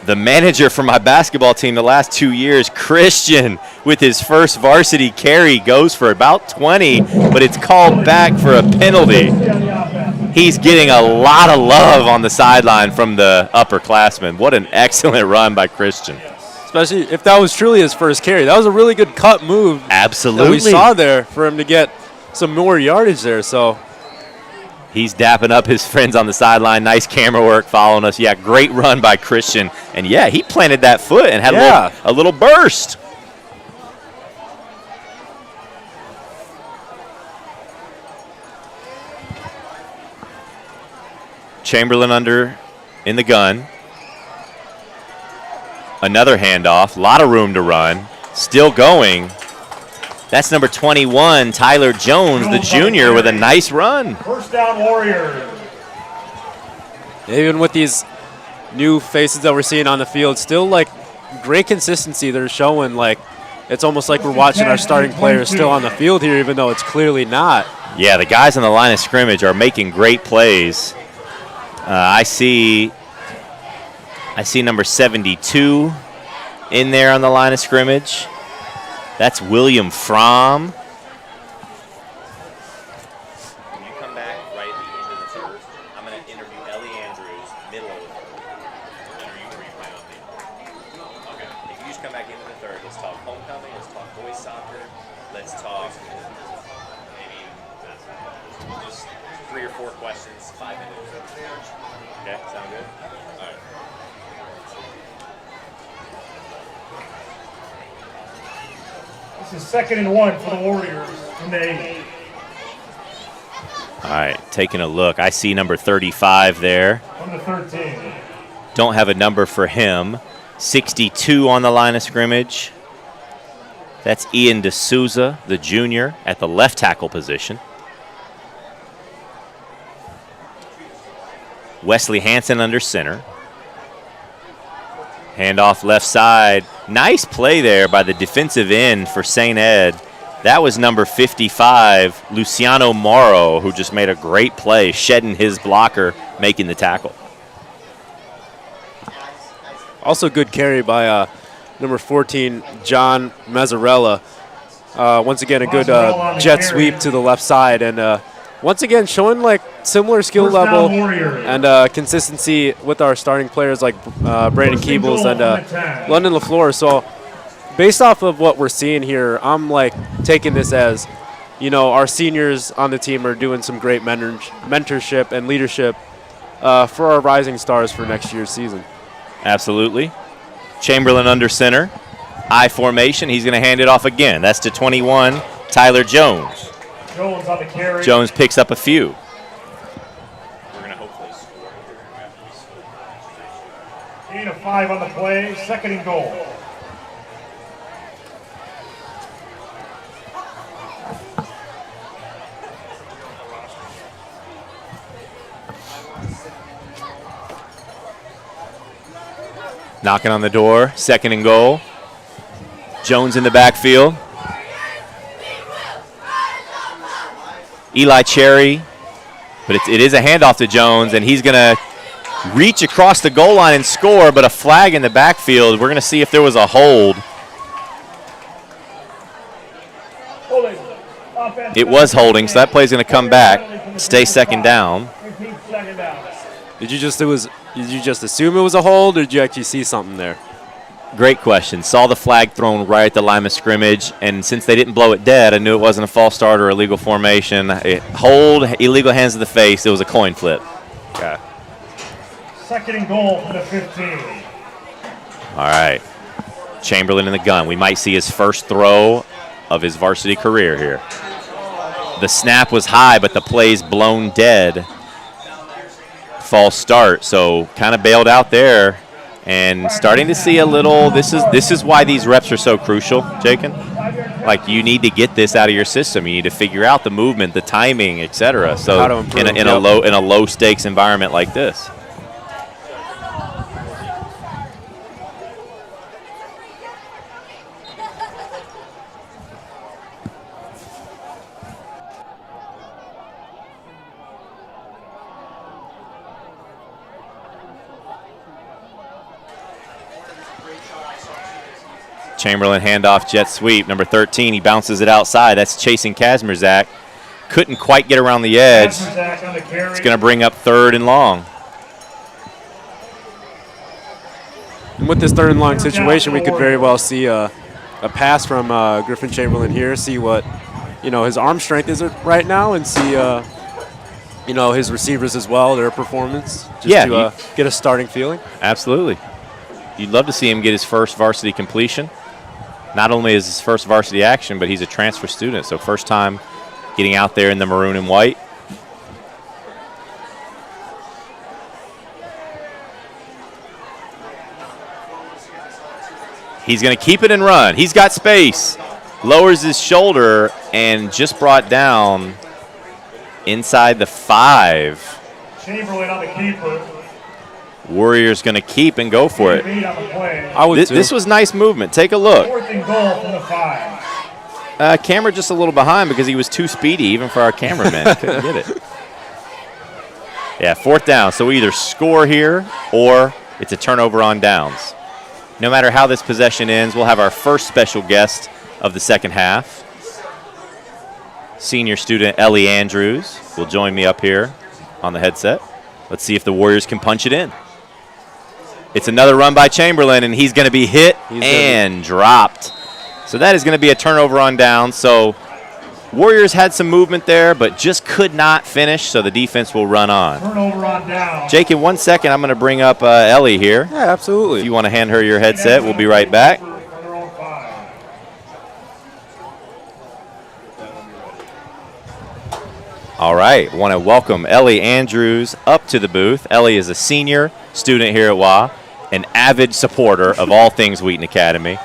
the manager for my basketball team the last 2 years. Christian, with his first varsity carry, goes for about 20, but it's called back for a penalty. He's getting a lot of love on the sideline from the upperclassmen. What an excellent run by Christian. Especially if that was truly his first carry. That was a really good cut move. Absolutely. That we saw there for him to get some more yardage there. So he's dapping up his friends on the sideline. Nice camera work following us. Yeah, great run by Christian. And, yeah, he planted that foot and had a little burst. Chamberlain under in the gun. Another handoff. A lot of room to run. Still going. That's number 21, Tyler Jones, the junior, with a nice run. First down, Warriors. Even with these new faces that we're seeing on the field, still, like, great consistency they're showing. Like, it's almost like we're watching our starting players still on the field here, even though it's clearly not. Yeah, the guys on the line of scrimmage are making great plays. I see number 72 in there on the line of scrimmage. That's William Fromm. When you come back right at the end of the third, I'm going to interview Ellie Andrews, middle of the third. Or you can plan on me. Okay. If you just come back into the third, let's talk homecoming, let's talk boys soccer, let's talk maybe just 3 or 4 questions, 5 minutes. Okay, sound good? All right. This is 2nd and 1 for the Warriors from the 8. All right, taking a look. I see number 35 there. From the 13. Don't have a number for him. 62 on the line of scrimmage. That's Ian D'Souza, the junior, at the left tackle position. Wesley Hansen under center. Handoff left side. Nice play there by the defensive end for St. Ed. That was number 55, Luciano Morrow, who just made a great play, shedding his blocker, making the tackle. Also good carry by number 14, John Mazzarella. Once again, a good jet sweep to the left side. And once again, showing like similar skill level and consistency with our starting players like Brandon Keebles and London LaFleur. So based off of what we're seeing here, I'm like taking this as, you know, our seniors on the team are doing some great mentorship and leadership for our rising stars for next year's season. Absolutely. Chamberlain under center. I formation. He's going to hand it off again. That's to 21, Tyler Jones. Jones on the carry. Jones picks up a few. We're going to hopefully score. Gain of 5 on the play. 2nd and goal. Knocking on the door, 2nd and goal. Jones in the backfield. Eli Cherry, but it is a handoff to Jones, and he's going to reach across the goal line and score, but a flag in the backfield. We're going to see if there was a hold. It was holding, so that play's going to come back, stay 2nd down. Did you just assume it was a hold, or did you actually see something there? Great question. Saw the flag thrown right at the line of scrimmage, and since they didn't blow it dead, I knew it wasn't a false start or illegal formation. Hold, illegal hands to the face. It was a coin flip. Okay. 2nd and goal for the 15. All right. Chamberlain in the gun. We might see his first throw of his varsity career here. The snap was high, but the play's blown dead. False start, so kind of bailed out there. And starting to see a little, this is why these reps are so crucial, Jacob. Like, you need to get this out of your system. You need to figure out the movement, the timing, etc. So in a low stakes environment like this. Chamberlain handoff, jet sweep, number 13. He bounces it outside. That's chasing Kazmierzak. Couldn't quite get around the edge. It's going to bring up 3rd and long. And with this 3rd and long situation, we could very well see a pass from Griffin Chamberlain here, see what his arm strength is right now, and see his receivers as well, their performance, just to get a starting feeling. Absolutely. You'd love to see him get his first varsity completion. Not only is his first varsity action, but he's a transfer student, so first time getting out there in the maroon and white. He's going to keep it and run. He's got space. Lowers his shoulder and just brought down inside the 5. Chamberlain on the keeper. Warriors going to keep and go for it. This was nice movement. Take a look. 4th and goal from the 5. Camera just a little behind because he was too speedy even for our cameraman. Couldn't get it. Yeah, 4th down. So we either score here or it's a turnover on downs. No matter how this possession ends, we'll have our first special guest of the 2nd half. Senior student Ellie Andrews will join me up here on the headset. Let's see if the Warriors can punch it in. It's another run by Chamberlain, and he's going to be hit and dropped. So that is going to be a turnover on down. So Warriors had some movement there, but just could not finish, so the defense will run on. Turnover on down. Jake, in 1 second, I'm going to bring up Ellie here. Yeah, absolutely. If you want to hand her your headset, we'll be right back. All right, want to welcome Ellie Andrews up to the booth. Ellie is a senior student here at WA, an avid supporter of all things Wheaton Academy.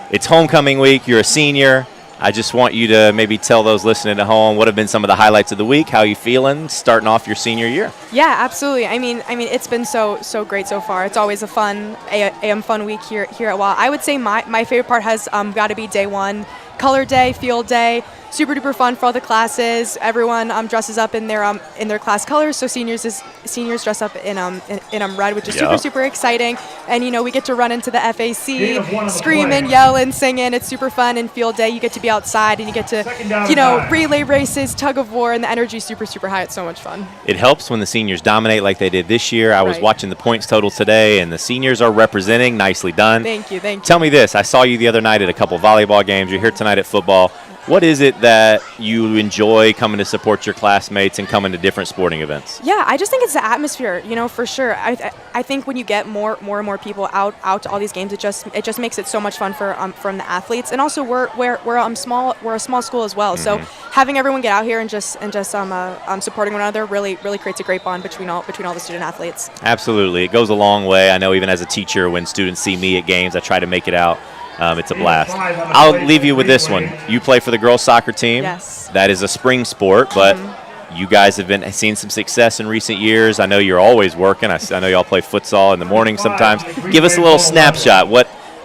It's homecoming week. You're a senior. I just want you to maybe tell those listening at home what have been some of the highlights of the week. How you feeling starting off your senior year? Yeah, absolutely. I mean, it's been so great so far. It's always a fun fun week here at WA. I would say my favorite part has got to be day 1, color day, field day. Super duper fun for all the classes. Everyone dresses up in their class colors. So seniors dress up in red, which is super exciting. And we get to run into the FAC, screaming, yelling, singing. It's super fun. And field day, you get to be outside and you get to relay races, tug of war, and the energy is super high. It's so much fun. It helps when the seniors dominate like they did this year. I was watching the points total today, and the seniors are representing. Nicely done. Thank you. Tell me this. I saw you the other night at a couple volleyball games. You're here tonight at football. What is it that you enjoy coming to support your classmates and coming to different sporting events? Yeah, I just think it's the atmosphere, for sure. I think when you get more and more people out to all these games, it just makes it so much fun from the athletes. And also we're a small school as well. So having everyone get out here and just supporting one another really creates a great bond between all the student athletes. Absolutely. It goes a long way. I know even as a teacher, when students see me at games, I try to make it out. It's a blast. I'll leave you with this one. You play for the girls' soccer team. Yes. That is a spring sport, but You guys have been seeing some success in recent years. I know you're always working. I know y'all play futsal in the morning sometimes. Give us a little snapshot.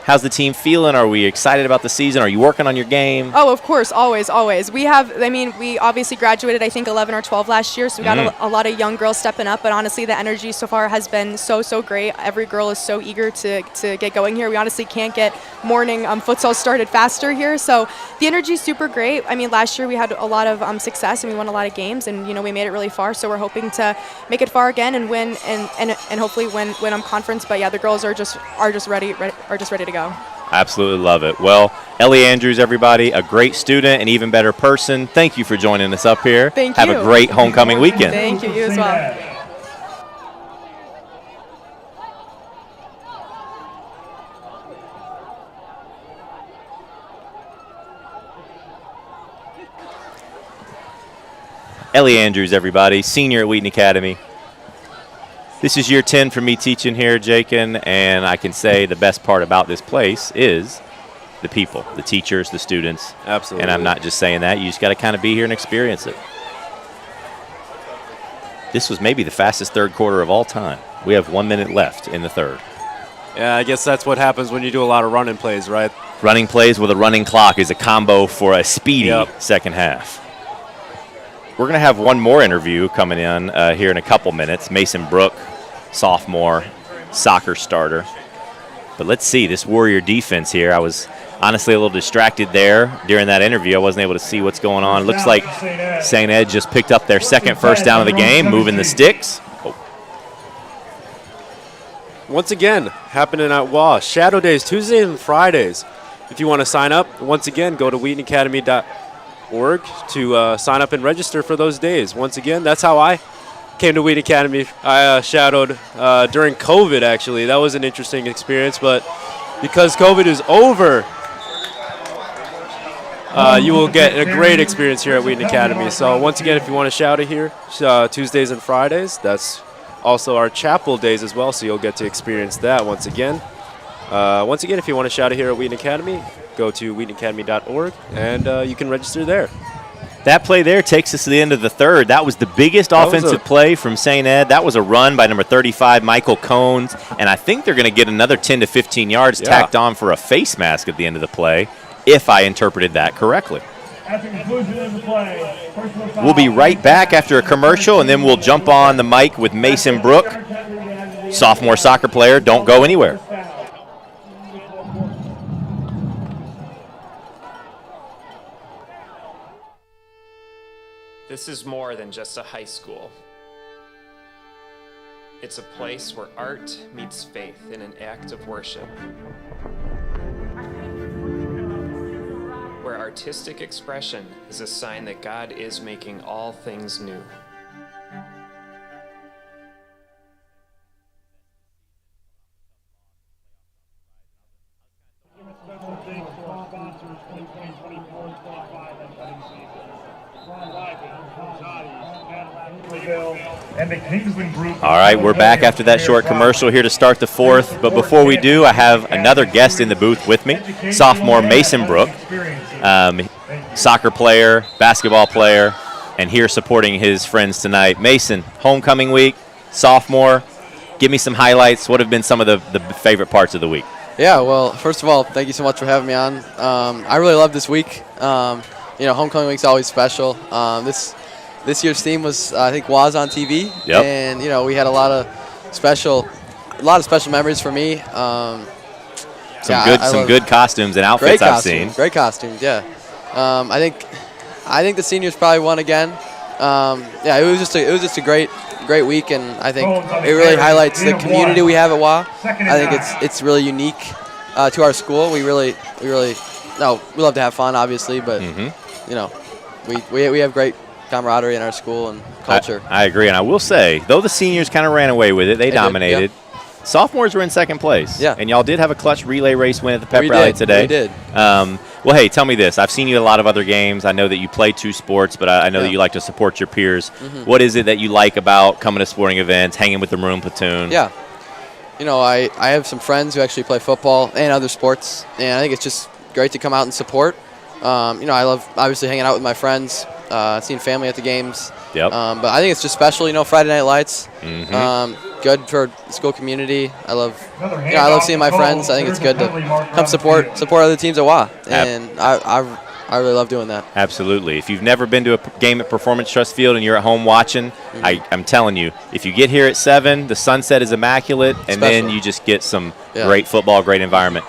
How's the team feeling? Are we excited about the season? Are you working on your game? Oh, of course, always. We obviously graduated, I think, 11 or 12 last year, so we got a lot of young girls stepping up, but honestly, the energy so far has been so great. Every girl is so eager to get going here. We honestly can't get morning futsal started faster here, so the energy is super great. I mean, last year we had a lot of success, and we won a lot of games, and, we made it really far, so we're hoping to make it far again and win and hopefully win conference, but yeah, the girls are just ready to go. Absolutely love it. Well, Ellie Andrews, everybody, a great student, an even better person. Thank you for joining us up here. Thank you. Have a great homecoming weekend. Thank you. You as well. Ellie Andrews, everybody, senior at Wheaton Academy. This is year 10 for me teaching here, Jakin, and I can say the best part about this place is the people, the teachers, the students. Absolutely. And I'm not just saying that. You just got to kind of be here and experience it. This was maybe the fastest third quarter of all time. We have 1 minute left in the third. Yeah, I guess that's what happens when you do a lot of running plays, right? Running plays with a running clock is a combo for a speedy second half. We're going to have one more interview coming in here in a couple minutes. Mason Brook, sophomore, soccer starter. But let's see, this Warrior defense here. I was honestly a little distracted there during that interview. I wasn't able to see what's going on. It looks like St. Ed just picked up their second first down of the game, moving the sticks. Once again, happening at WA. Shadow Days, Tuesdays and Fridays. If you want to sign up, once again, go to wheatonacademy.org to sign up and register for those days. Once again, that's how I came to Wheaton Academy. I shadowed during COVID, actually. That was an interesting experience, but because COVID is over, you will get a great experience here at Wheaton Academy. So once again, if you want to shadow here, Tuesdays and Fridays, that's also our chapel days as well, so you'll get to experience that once again. Once again, if you want to shadow here at Wheaton Academy, go to wheatonacademy.org, and you can register there. That play there takes us to the end of the third. That was the biggest offensive play from St. Ed. That was a run by number 35, Michael Cones, and I think they're going to get another 10 to 15 yards tacked on for a face mask at the end of the play, if I interpreted that correctly. We'll be right back after a commercial, and then we'll jump on the mic with Mason Brook, sophomore soccer player. Don't go anywhere. This is more than just a high school. It's a place where art meets faith in an act of worship. Where artistic expression is a sign that God is making all things new. All right, we're back after that short commercial here to start the fourth. But before we do, I have another guest in the booth with me, sophomore Mason Brook, soccer player, basketball player, and here supporting his friends tonight. Mason, homecoming week, sophomore. Give me some highlights. What have been some of the favorite parts of the week? Yeah, well, first of all, thank you so much for having me on. I really love this week. Homecoming week's always special. This year's theme was, I think, was on TV, and we had a lot of special memories for me. Some good costumes and outfits I've seen. Great costumes, yeah. I think the seniors probably won again. It was just a great week, and I think it really highlights the community we have at WA. I think it's really unique to our school. We love to have fun, obviously, but we have great camaraderie in our school and culture. I agree, and I will say, though the seniors kind of ran away with it, they dominated. Sophomores were in second place. Yeah. And y'all did have a clutch relay race win at the pep rally today. We did. Well, hey, tell me this. I've seen you at a lot of other games. I know that you play two sports, but I know that you like to support your peers. Mm-hmm. What is it that you like about coming to sporting events, hanging with the Maroon Platoon? Yeah. I have some friends who actually play football and other sports, and I think it's just great to come out and support. I love, obviously, hanging out with my friends. seen family at the games. Yep. But I think it's just special, Friday Night Lights. Mm-hmm. Good for the school community. I love seeing my friends. I think it's good to come support other teams at WA, and I really love doing that. Absolutely. If you've never been to a game at Performance Trust Field and you're at home watching, I'm telling you, if you get here at 7, the sunset is immaculate, and then you just get some great football, great environment.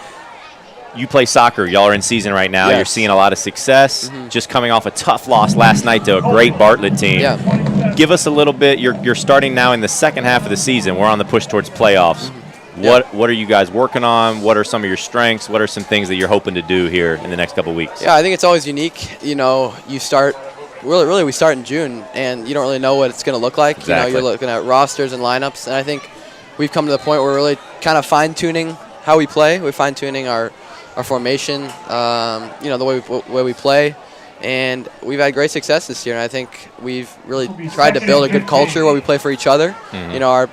You play soccer. Y'all are in season right now. Yes. You're seeing a lot of success. Just coming off a tough loss last night to a great Bartlett team. Yeah. Give us a little bit. You're starting now in the second half of the season. We're on the push towards playoffs. What are you guys working on? What are some of your strengths? What are some things that you're hoping to do here in the next couple of weeks? Yeah, I think it's always unique. You start really we start in June, and you don't really know what it's going to look like. Exactly. You're looking at rosters and lineups, and I think we've come to the point where we're really kind of fine-tuning how we play. We're fine-tuning our formation, the way we play, and we've had great success this year. And I think we've really tried to build a good culture where we play for each other. Our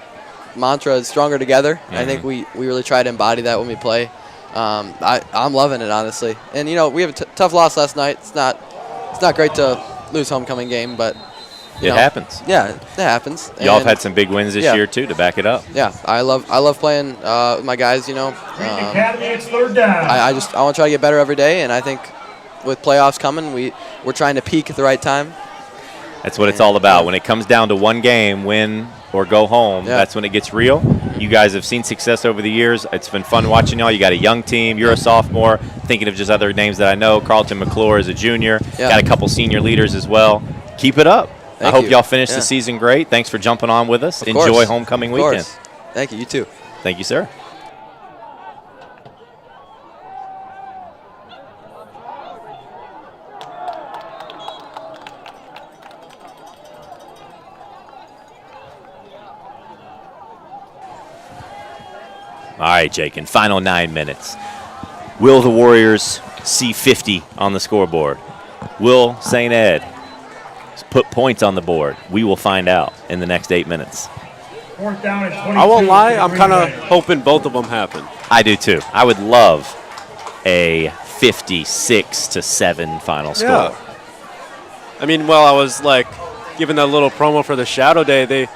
mantra is stronger together. I think we really try to embody that when we play. I'm loving it, honestly. And we have a tough loss last night. It's not great to lose homecoming game, but it happens. Yeah, it happens. Y'all have had some big wins this year too to back it up. Yeah, I love playing with my guys. Academy, it's third down. I want to try to get better every day, and I think with playoffs coming, we're trying to peak at the right time. That's what it's all about. When it comes down to one game, win or go home, that's when it gets real. You guys have seen success over the years. It's been fun watching y'all. You got a young team. You're a sophomore. Thinking of just other names that I know. Carlton McClure is a junior. Got a couple senior leaders as well. Keep it up. I hope y'all finish the season great. Thanks for jumping on with us. Enjoy homecoming weekend. Thank you. You too. Thank you, sir. All right, Jake, in final 9 minutes, will the Warriors see 50 on the scoreboard? Will St. Ed put points on the board? We will find out in the next 8 minutes. Fourth down and 22. I won't lie, I'm kind of hoping both of them happen. I do too. I would love a 56-7 final score. Yeah. I mean, I was giving that little promo for the Shadow Day.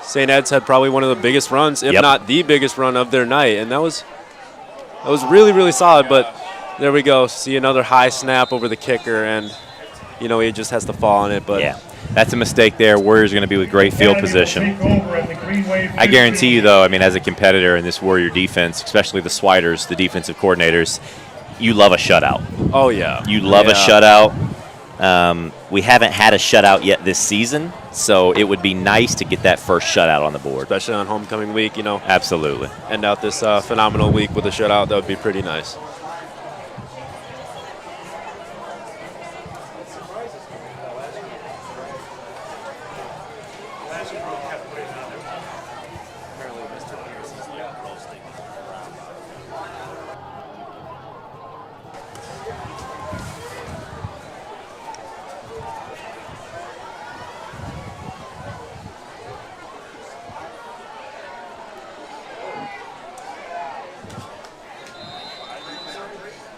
St. Ed's had probably one of the biggest runs, if not the biggest run of their night, and that was really, really solid. But there we go. See another high snap over the kicker, and he just has to fall on it. But yeah, that's a mistake there. Warriors are going to be with great field position. I guarantee you, though, as a competitor in this Warrior defense, especially the Swiders, the defensive coordinators, you love a shutout. Oh yeah, you love a shutout. We haven't had a shutout yet this season, so it would be nice to get that first shutout on the board. Especially on homecoming week, Absolutely. End out this phenomenal week with a shutout. That would be pretty nice.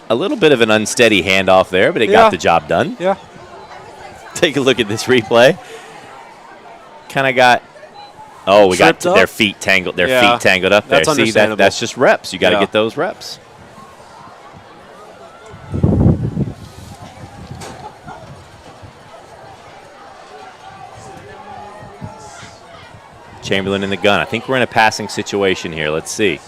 A little bit of an unsteady handoff there, but it got the job done. Yeah. Take a look at this replay. Kind of got. Oh, we got their feet tangled. Their feet tangled up there. That's See, that's just reps. You got to get those reps. Chamberlain in the gun. I think we're in a passing situation here. Let's see.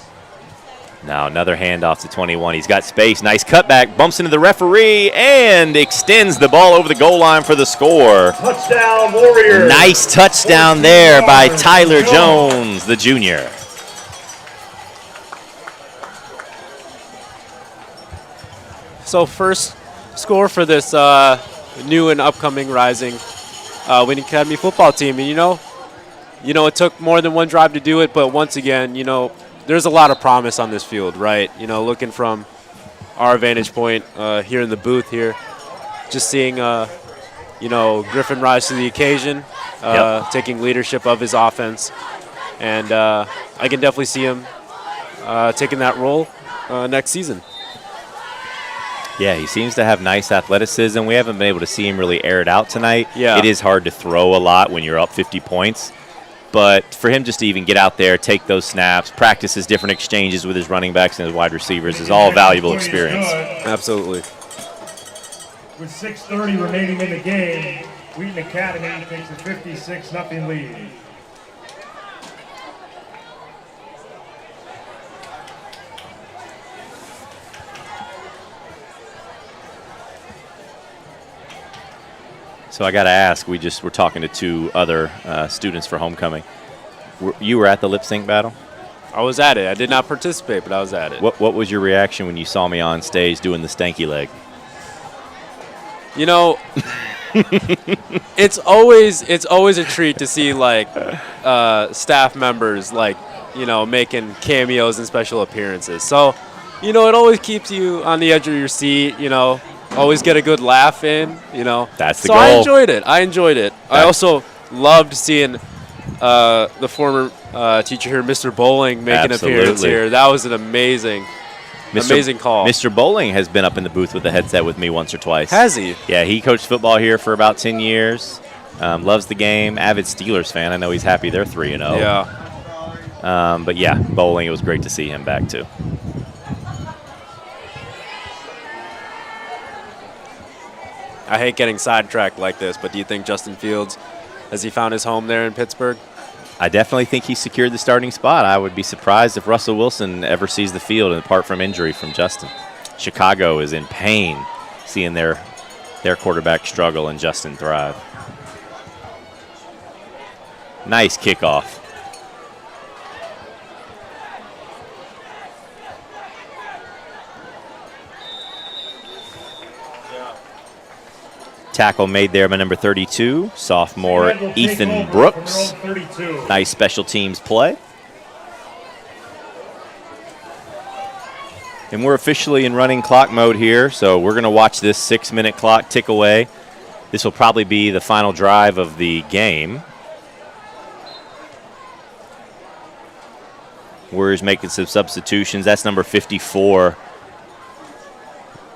Now another handoff to 21. He's got space. Nice cutback. Bumps into the referee and extends the ball over the goal line for the score. Touchdown, Warriors. Nice touchdown there by Tyler Jones, the junior. So first score for this new and upcoming rising Winning Academy football team. And it took more than one drive to do it, but once again, there's a lot of promise on this field, right? Looking from our vantage point here in the booth here, just seeing, Griffin rise to the occasion, taking leadership of his offense. And I can definitely see him taking that role next season. Yeah, he seems to have nice athleticism. We haven't been able to see him really air it out tonight. Yeah. It is hard to throw a lot when you're up 50 points. But for him just to even get out there, take those snaps, practice his different exchanges with his running backs and his wide receivers is all valuable experience. Absolutely. With 6:30 remaining in the game, Wheaton Academy takes a 56-0 lead. So I got to ask, we're talking to two other students for homecoming. You were at the lip sync battle? I was at it. I did not participate, but I was at it. What was your reaction when you saw me on stage doing the stanky leg? You know, it's always a treat to see like staff members making cameos and special appearances. So, it always keeps you on the edge of your seat. Always get a good laugh in. That's the so goal. I enjoyed it. I also loved seeing the former teacher here, Mr. Bowling, make an appearance here. That was an amazing call. Mr. Bowling has been up in the booth with the headset with me once or twice. Has he? Yeah, he coached football here for about 10 years. Loves the game. Avid Steelers fan. I know he's happy they're 3-0. Yeah. But yeah, Bowling, it was great to see him back too. I hate getting sidetracked like this, but do you think Justin Fields, has he found his home there in Pittsburgh? I definitely think he secured the starting spot. I would be surprised if Russell Wilson ever sees the field apart from injury from Justin. Chicago is in pain seeing their quarterback struggle and Justin thrive. Nice kickoff. Tackle made there by number 32, sophomore Ethan Brooks. Nice special teams play. And we're officially in running clock mode here, so we're going to watch this 6-minute clock tick away. This will probably be the final drive of the game. Warriors making some substitutions. That's number 54.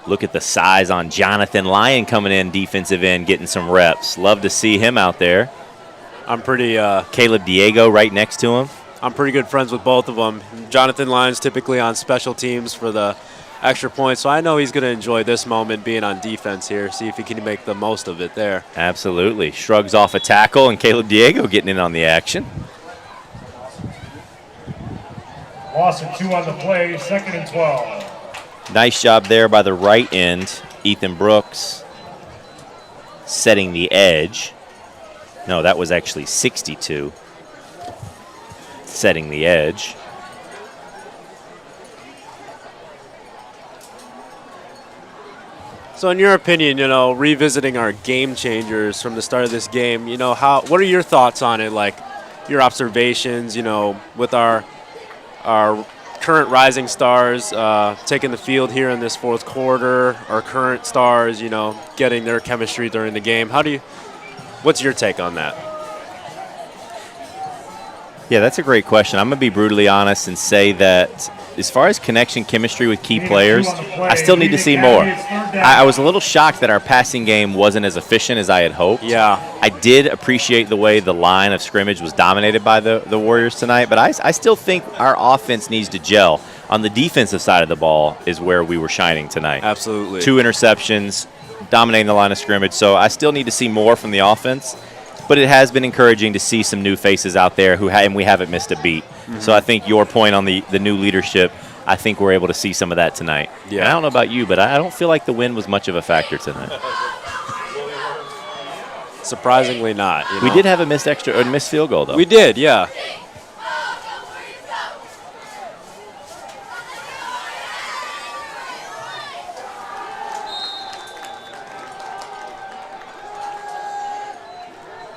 Look at the size on Jonathan Lyon coming in, defensive end, getting some reps. Love to see him out there. I'm pretty... Caleb Diego right next to him. I'm pretty good friends with both of them. Jonathan Lyon's typically on special teams for the extra points, so I know he's going to enjoy this moment being on defense here, see if he can make the most of it there. Absolutely. Shrugs off a tackle, and Caleb Diego getting in on the action. Loss of 2 on the play, 2nd and 12. Nice job there by the right end, Ethan Brooks, setting the edge. No, that was actually 62, setting the edge. So in your opinion, revisiting our game changers from the start of this game, what are your thoughts on it? Like your observations, with our current rising stars taking the field here in this fourth quarter, our current stars, getting their chemistry during the game. What's your take on that? Yeah, that's a great question. I'm going to be brutally honest and say that as far as connection chemistry with key players, I still need to see more. I was a little shocked that our passing game wasn't as efficient as I had hoped. Yeah. I did appreciate the way the line of scrimmage was dominated by the Warriors tonight, but I still think our offense needs to gel. On the defensive side of the ball is where we were shining tonight. Absolutely. 2 interceptions, dominating the line of scrimmage, so I still need to see more from the offense. But it has been encouraging to see some new faces out there and we haven't missed a beat. Mm-hmm. So I think your point on the new leadership, I think we're able to see some of that tonight. Yeah. And I don't know about you, but I don't feel like the win was much of a factor tonight. Surprisingly not. We did have a missed field goal, though. We did, yeah.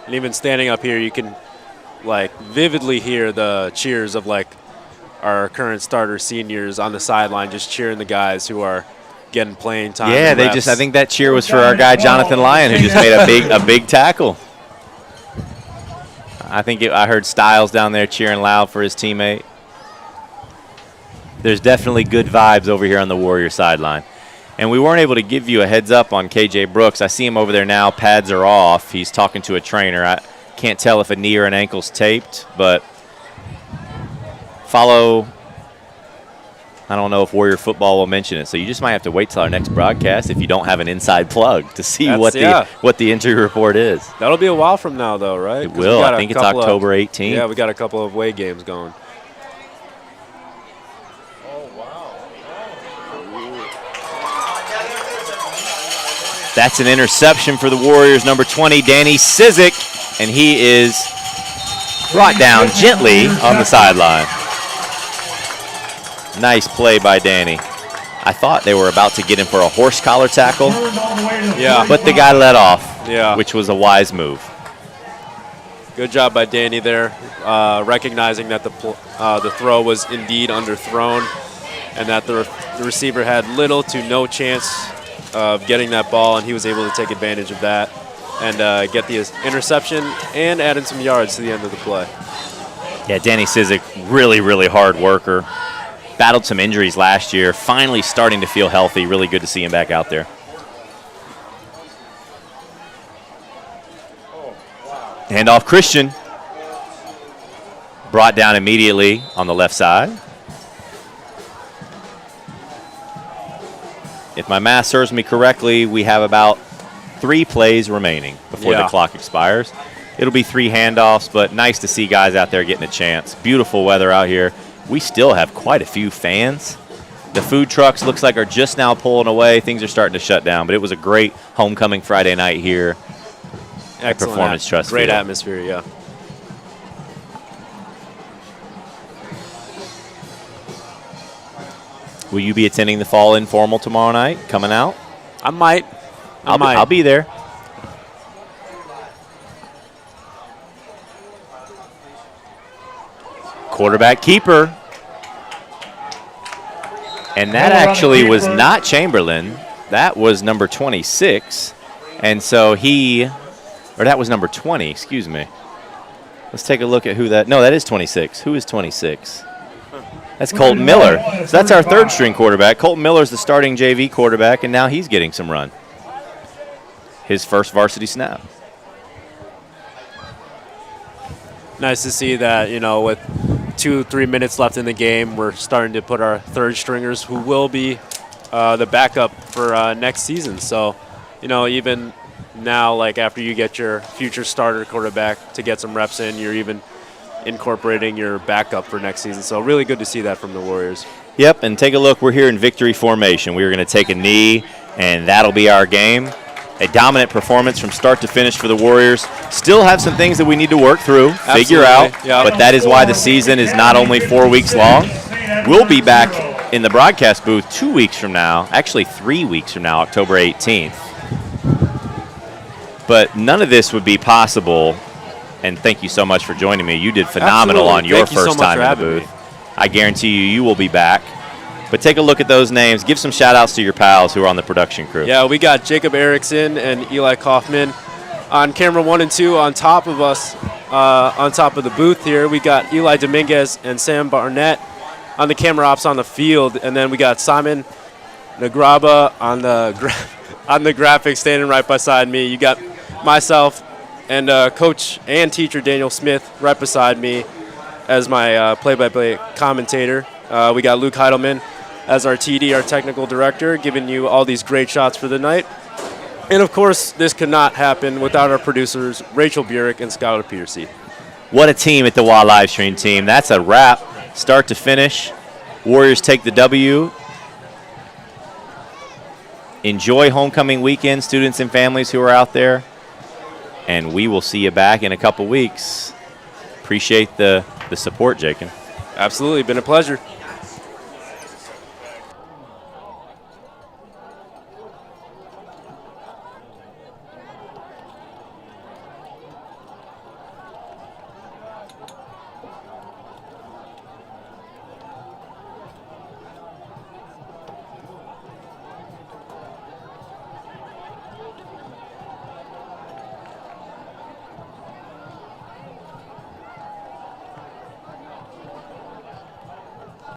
And even standing up here, you can vividly hear the cheers of our current starter seniors on the sideline, just cheering the guys who are getting playing time. Yeah, I think that cheer was for our guy Jonathan Lyon, who just made a big tackle. I heard Styles down there cheering loud for his teammate. There's definitely good vibes over here on the Warrior sideline. And we weren't able to give you a heads up on KJ Brooks. I see him over there now. Pads are off. He's talking to a trainer. I can't tell if a knee or an ankle's taped, but follow. I don't know if Warrior Football will mention it, so you just might have to wait till our next broadcast if you don't have an inside plug to see what the injury report is. That'll be a while from now, though, right? It will. I think it's October 18th. Yeah, we got a couple of away games going. That's an interception for the Warriors, number 20, Danny Sizik, and he is brought down gently on the sideline. Nice play by Danny. I thought they were about to get him for a horse collar tackle, but the guy let off, which was a wise move. Good job by Danny there, recognizing that the throw was indeed underthrown and that the receiver had little to no chance of getting that ball, and he was able to take advantage of that and get the interception and add in some yards to the end of the play. Yeah, Danny Sizik, really, really hard worker. Battled some injuries last year, finally starting to feel healthy. Really good to see him back out there. Handoff Christian. Brought down immediately on the left side. If my math serves me correctly, we have about 3 plays remaining before the clock expires. It'll be 3 handoffs, but nice to see guys out there getting a chance. Beautiful weather out here. We still have quite a few fans. The food trucks looks like are just now pulling away. Things are starting to shut down, but it was a great homecoming Friday night here at Performance Trust Great Field. atmosphere, yeah. Will you be attending the fall informal tomorrow night, coming out? I might. I'll be there. Quarterback keeper. And that actually was not Chamberlain. That was number 26. And so that was number 20, excuse me. Let's take a look at who that, no, that is 26. Who is 26? That's Colton Miller. So that's our 3rd string quarterback. Colton Miller's the starting JV quarterback, and now he's getting some run. His first varsity snap. Nice to see that, with 2-3 minutes left in the game, we're starting to put our 3rd stringers who will be the backup for next season. So, even now, like after you get your future starter quarterback to get some reps in, you're even incorporating your backup for next season. So really good to see that from the Warriors. Yep, and take a look. We're here in victory formation. We're going to take a knee, and that'll be our game. A dominant performance from start to finish for the Warriors. Still have some things that we need to work through, figure out, but that is why the season is not only 4 weeks long. We'll be back in the broadcast booth 2 weeks from now, actually 3 weeks from now, October 18th. But none of this would be possible, and thank you so much for joining me. You did phenomenal on your first time in the booth. I guarantee you will be back. But take a look at those names. Give some shout-outs to your pals who are on the production crew. Yeah, we got Jacob Erickson and Eli Kaufman on camera 1 and 2 on top of us, on top of the booth here. We got Eli Dominguez and Sam Barnett on the camera ops on the field. And then we got Simon Nagraba on the graphics standing right beside me. You got myself and coach and teacher Daniel Smith right beside me as my play-by-play commentator. We got Luke Heidelman as our TD, our technical director, giving you all these great shots for the night. And, of course, this could not happen without our producers, Rachel Burek and Skylar Piercy. What a team at the WA Livestream team. That's a wrap, start to finish. Warriors take the W. Enjoy homecoming weekend, students and families who are out there. And we will see you back in a couple weeks. Appreciate the support, Jacob. Absolutely. Been a pleasure.